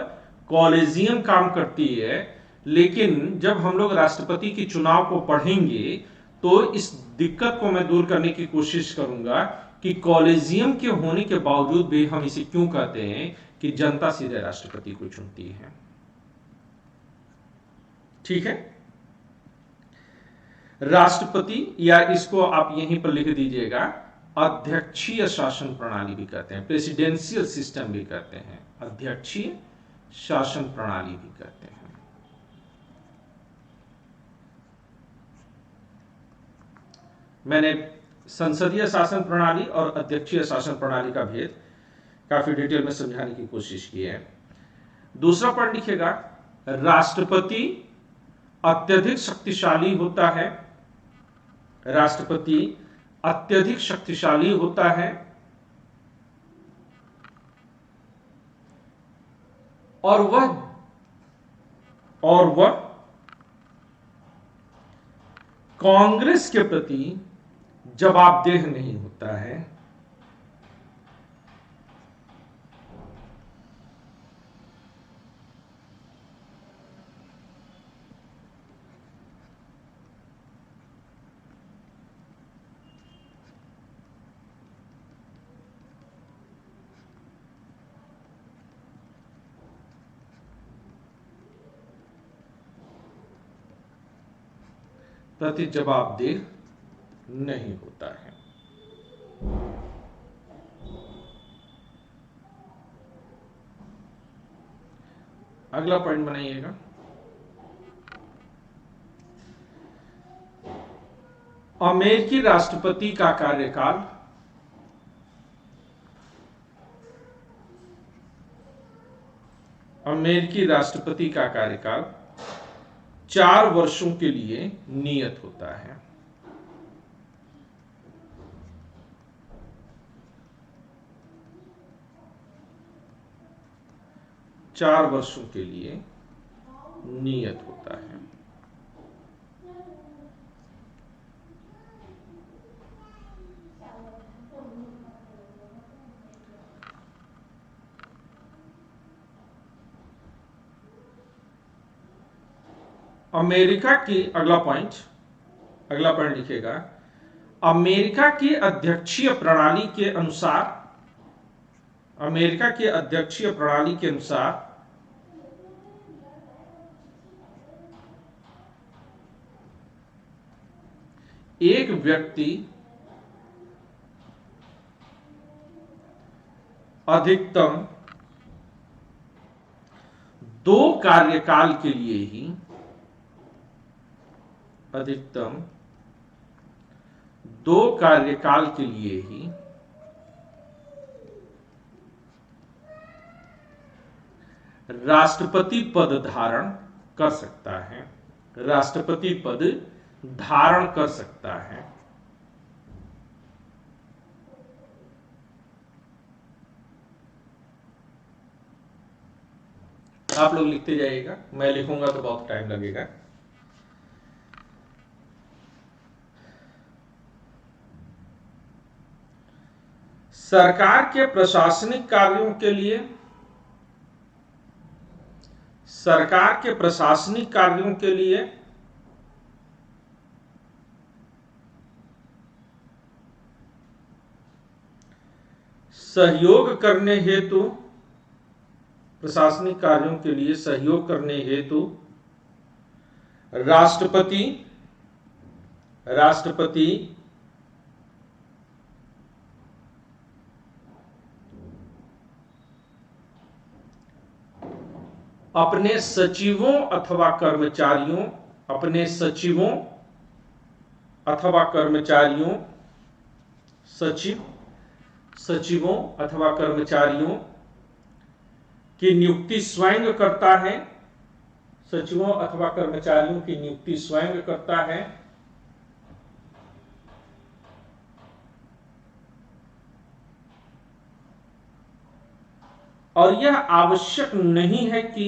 कॉलेजियम काम करती है, लेकिन जब हम लोग राष्ट्रपति की चुनाव को पढ़ेंगे तो इस दिक्कत को मैं दूर करने की कोशिश करूंगा कि कॉलेजियम के होने के बावजूद भी हम इसे क्यों कहते हैं कि जनता सीधे राष्ट्रपति को चुनती है। ठीक है, राष्ट्रपति, या इसको आप यहीं पर लिख दीजिएगा, अध्यक्षीय शासन प्रणाली भी कहते हैं, प्रेसिडेंशियल सिस्टम भी कहते हैं, अध्यक्षीय शासन प्रणाली भी कहते हैं। मैंने संसदीय शासन प्रणाली और अध्यक्षीय शासन प्रणाली का भेद काफी डिटेल में समझाने की कोशिश की है। दूसरा पॉइंट लिखिएगा, राष्ट्रपति अत्यधिक शक्तिशाली होता है। राष्ट्रपति अत्यधिक शक्तिशाली होता है और वह कांग्रेस के प्रति जवाबदेह नहीं होता है। प्रति जवाबदेह नहीं होता है। अगला पॉइंट बनाइएगा। अमेरिकी राष्ट्रपति का कार्यकाल अमेरिकी राष्ट्रपति का कार्यकाल 4 वर्षों के लिए नियत होता है। चार वर्षों के लिए नियत होता है। अमेरिका की अगला पॉइंट लिखिएगा। अमेरिका की अध्यक्षीय प्रणाली के अनुसार एक व्यक्ति अधिकतम 2 कार्यकाल के लिए ही राष्ट्रपति पद धारण कर सकता है। आप लोग लिखते जाइएगा, मैं लिखूंगा तो बहुत टाइम लगेगा। सरकार के प्रशासनिक कार्यों के लिए सहयोग करने हेतु राष्ट्रपति अपने सचिवों अथवा कर्मचारियों की नियुक्ति स्वयं करता है। और यह आवश्यक नहीं है कि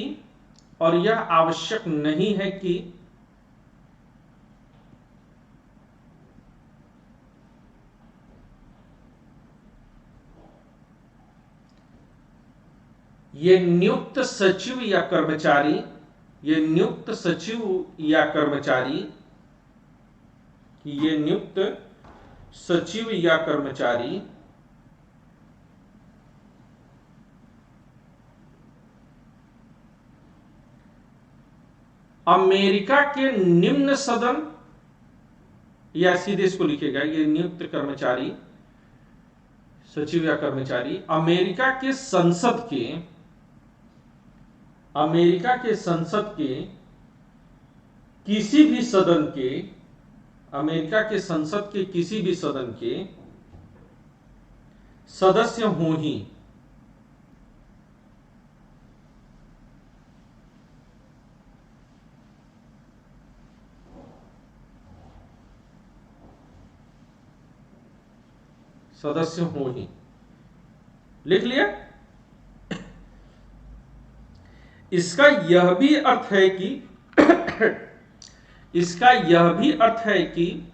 ये नियुक्त सचिव या कर्मचारी अमेरिका के निम्न सदन, या सीधे इसको लिखेगा, ये नियुक्त कर्मचारी, सचिव या कर्मचारी अमेरिका के संसद के किसी भी सदन के सदस्य हों ही। लिख लिया। इसका यह भी अर्थ है इसका यह भी अर्थ है कि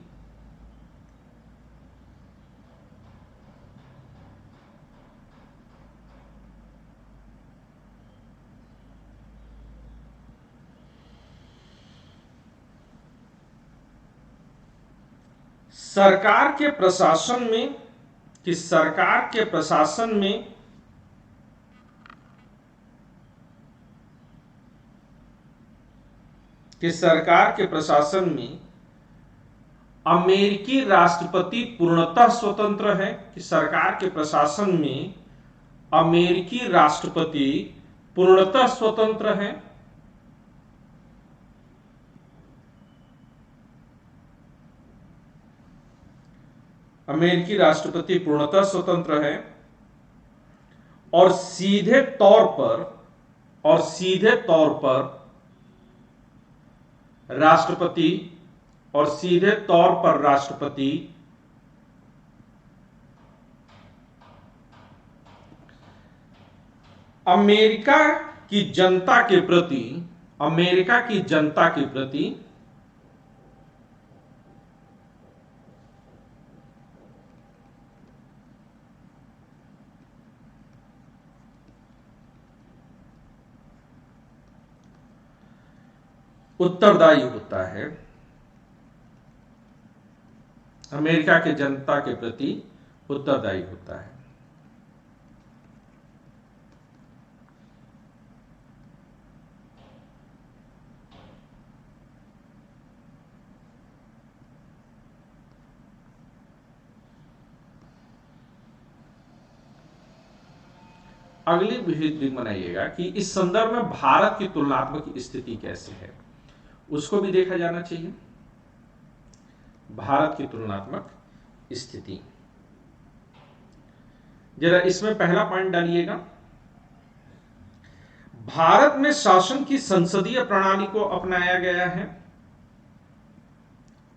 सरकार के प्रशासन में अमेरिकी राष्ट्रपति पूर्णतः स्वतंत्र है, कि सरकार के प्रशासन में अमेरिकी राष्ट्रपति पूर्णतः स्वतंत्र है। अमेरिकी राष्ट्रपति पूर्णतः स्वतंत्र है और सीधे तौर पर राष्ट्रपति अमेरिका की जनता के प्रति उत्तरदायी होता है। अमेरिका के जनता के प्रति उत्तरदायी होता है। अगली रीडिंग बनाइएगा कि इस संदर्भ में भारत की तुलनात्मक स्थिति कैसे है, उसको भी देखा जाना चाहिए। भारत की तुलनात्मक स्थिति, जरा इसमें पहला पॉइंट डालिएगा। भारत में शासन की संसदीय प्रणाली को अपनाया गया है।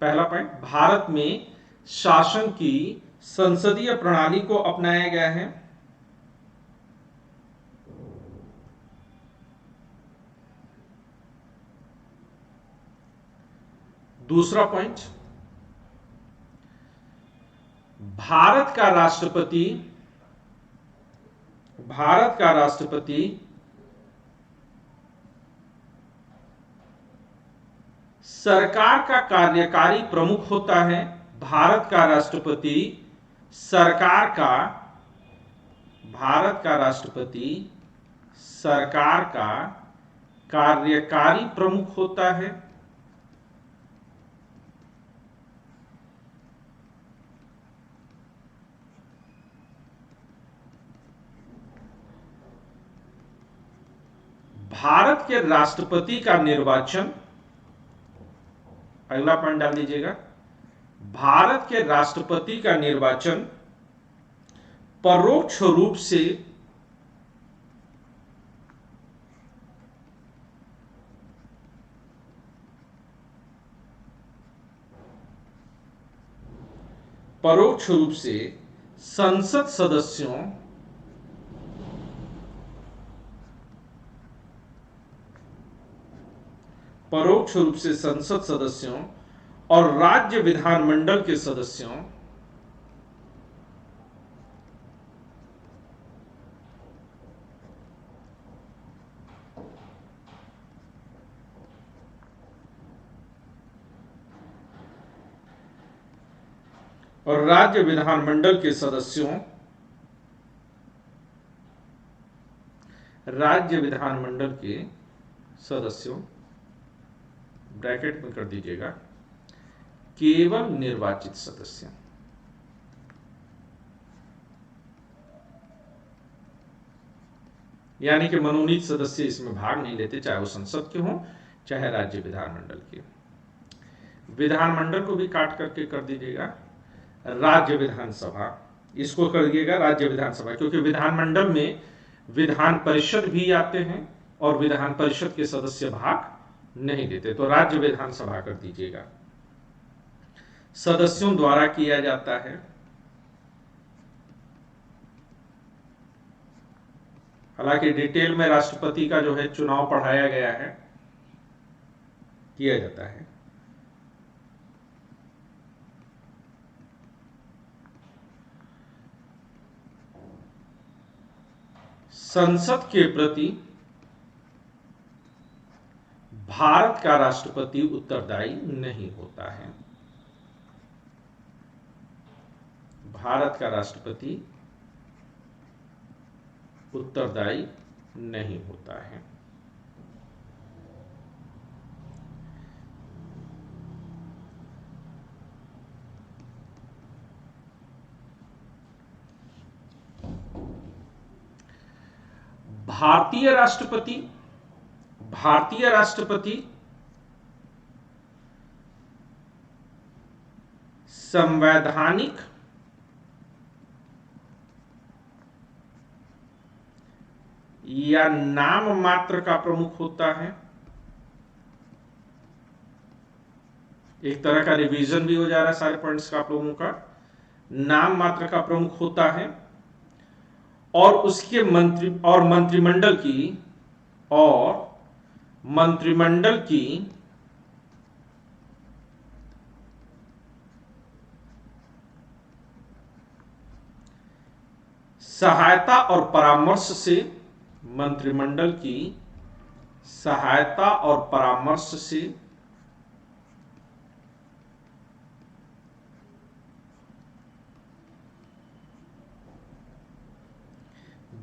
पहला पॉइंट, भारत में शासन की संसदीय प्रणाली को अपनाया गया है। दूसरा पॉइंट, भारत का राष्ट्रपति सरकार का कार्यकारी प्रमुख होता है। भारत का राष्ट्रपति सरकार का कार्यकारी प्रमुख होता है। भारत के राष्ट्रपति का निर्वाचन, अगला पॉइंट डाल दीजिएगा, भारत के राष्ट्रपति का निर्वाचन परोक्ष रूप से संसद सदस्यों और राज्य विधानमंडल के सदस्यों ब्रैकेट में कर दीजिएगा, केवल निर्वाचित सदस्य, यानी कि मनोनीत सदस्य इसमें भाग नहीं लेते, चाहे वो संसद के हों चाहे राज्य विधानमंडल के। विधानमंडल को भी काट करके कर दीजिएगा राज्य विधानसभा, इसको कर दीजिएगा राज्य विधानसभा, क्योंकि विधानमंडल में विधान परिषद भी आते हैं और विधान परिषद के सदस्य भाग नहीं देते, तो राज्य विधानसभा कर दीजिएगा। सदस्यों द्वारा किया जाता है। हालांकि डिटेल में राष्ट्रपति का जो है चुनाव पढ़ाया गया है, किया जाता है। संसद के प्रति भारत का राष्ट्रपति उत्तरदायी नहीं होता है। भारत का राष्ट्रपति उत्तरदायी नहीं होता है। भारतीय राष्ट्रपति संवैधानिक या नाम मात्र का प्रमुख होता है। एक तरह का रिवीजन भी हो जा रहा है सारे पॉइंट्स का आप लोगों का। नाम मात्र का प्रमुख होता है और उसके मंत्रिमंडल की सहायता और परामर्श से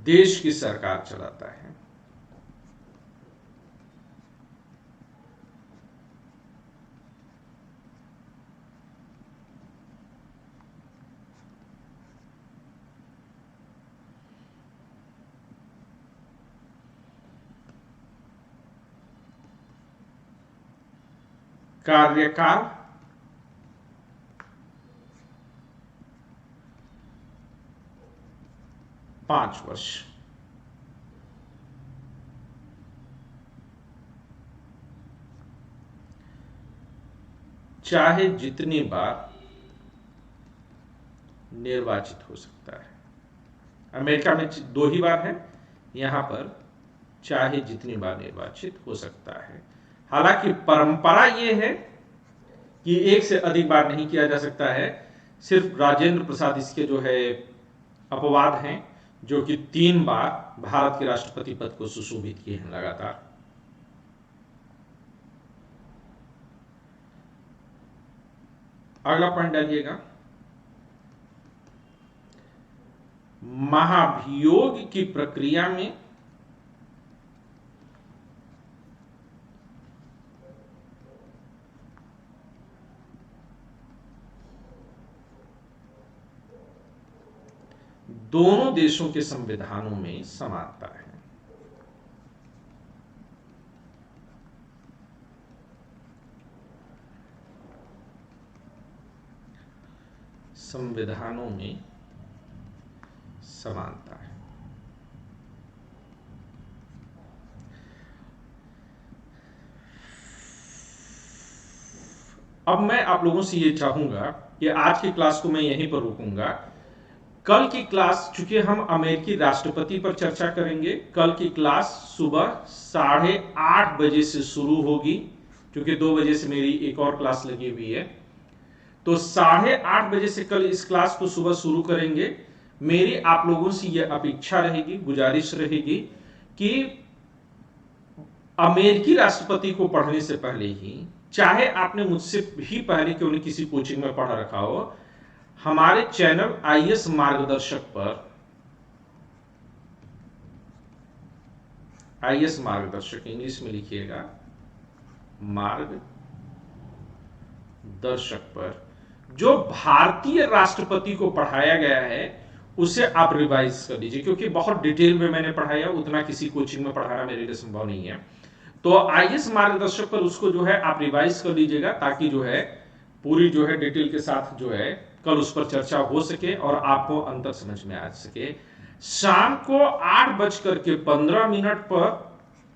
देश की सरकार चलाता है। कार्यकाल 5 वर्ष। चाहे जितनी बार निर्वाचित हो सकता है। अमेरिका में 2 ही बार है, यहां पर चाहे जितनी बार निर्वाचित हो सकता है। हालांकि परंपरा यह है कि 1 से अधिक बार नहीं किया जा सकता है। सिर्फ राजेंद्र प्रसाद इसके जो है अपवाद हैं, जो कि 3 बार भारत के राष्ट्रपति पद को सुशोभित किए हैं लगातार। अगला पॉइंट डालिएगा, महाभियोग की प्रक्रिया में दोनों देशों के संविधानों में समानता है। संविधानों में समानता है। अब मैं आप लोगों से ये चाहूंगा कि आज की क्लास को मैं यहीं पर रोकूंगा। कल की क्लास, चूंकि हम अमेरिकी राष्ट्रपति पर चर्चा करेंगे, कल की क्लास सुबह 8:30 बजे से शुरू होगी, क्योंकि 2 बजे से मेरी एक और क्लास लगी हुई है। तो 8:30 बजे से कल इस क्लास को सुबह शुरू करेंगे। मेरी आप लोगों से यह अपेक्षा रहेगी, गुजारिश रहेगी कि अमेरिकी राष्ट्रपति को पढ़ने से पहले ही, चाहे आपने मुझसे भी पहले क्यों नहीं किसी कोचिंग में पढ़ा रखा हो, हमारे चैनल आईएएस मार्गदर्शक पर, आईएएस मार्गदर्शक इंग्लिश में लिखिएगा, मार्गदर्शक पर जो भारतीय राष्ट्रपति को पढ़ाया गया है उसे आप रिवाइज कर लीजिए, क्योंकि बहुत डिटेल में मैंने पढ़ाया, उतना किसी कोचिंग में पढ़ाना मेरे लिए संभव नहीं है। तो आईएएस मार्गदर्शक पर उसको जो है आप रिवाइज कर लीजिएगा, ताकि जो है पूरी जो है डिटेल के साथ जो है कल उस पर चर्चा हो सके और आपको अंतर समझ में आ सके। शाम को 8:15 पर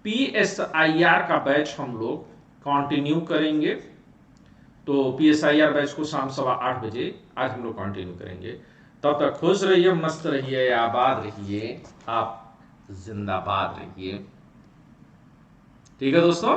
PSIR का बैच हम लोग कंटिन्यू करेंगे। तो PSIR बैच को शाम 8:15 बजे आज हम लोग कंटिन्यू करेंगे। तब तक खुश रहिए, मस्त रहिए, आबाद रहिए, आप जिंदाबाद रहिए। ठीक है दोस्तों।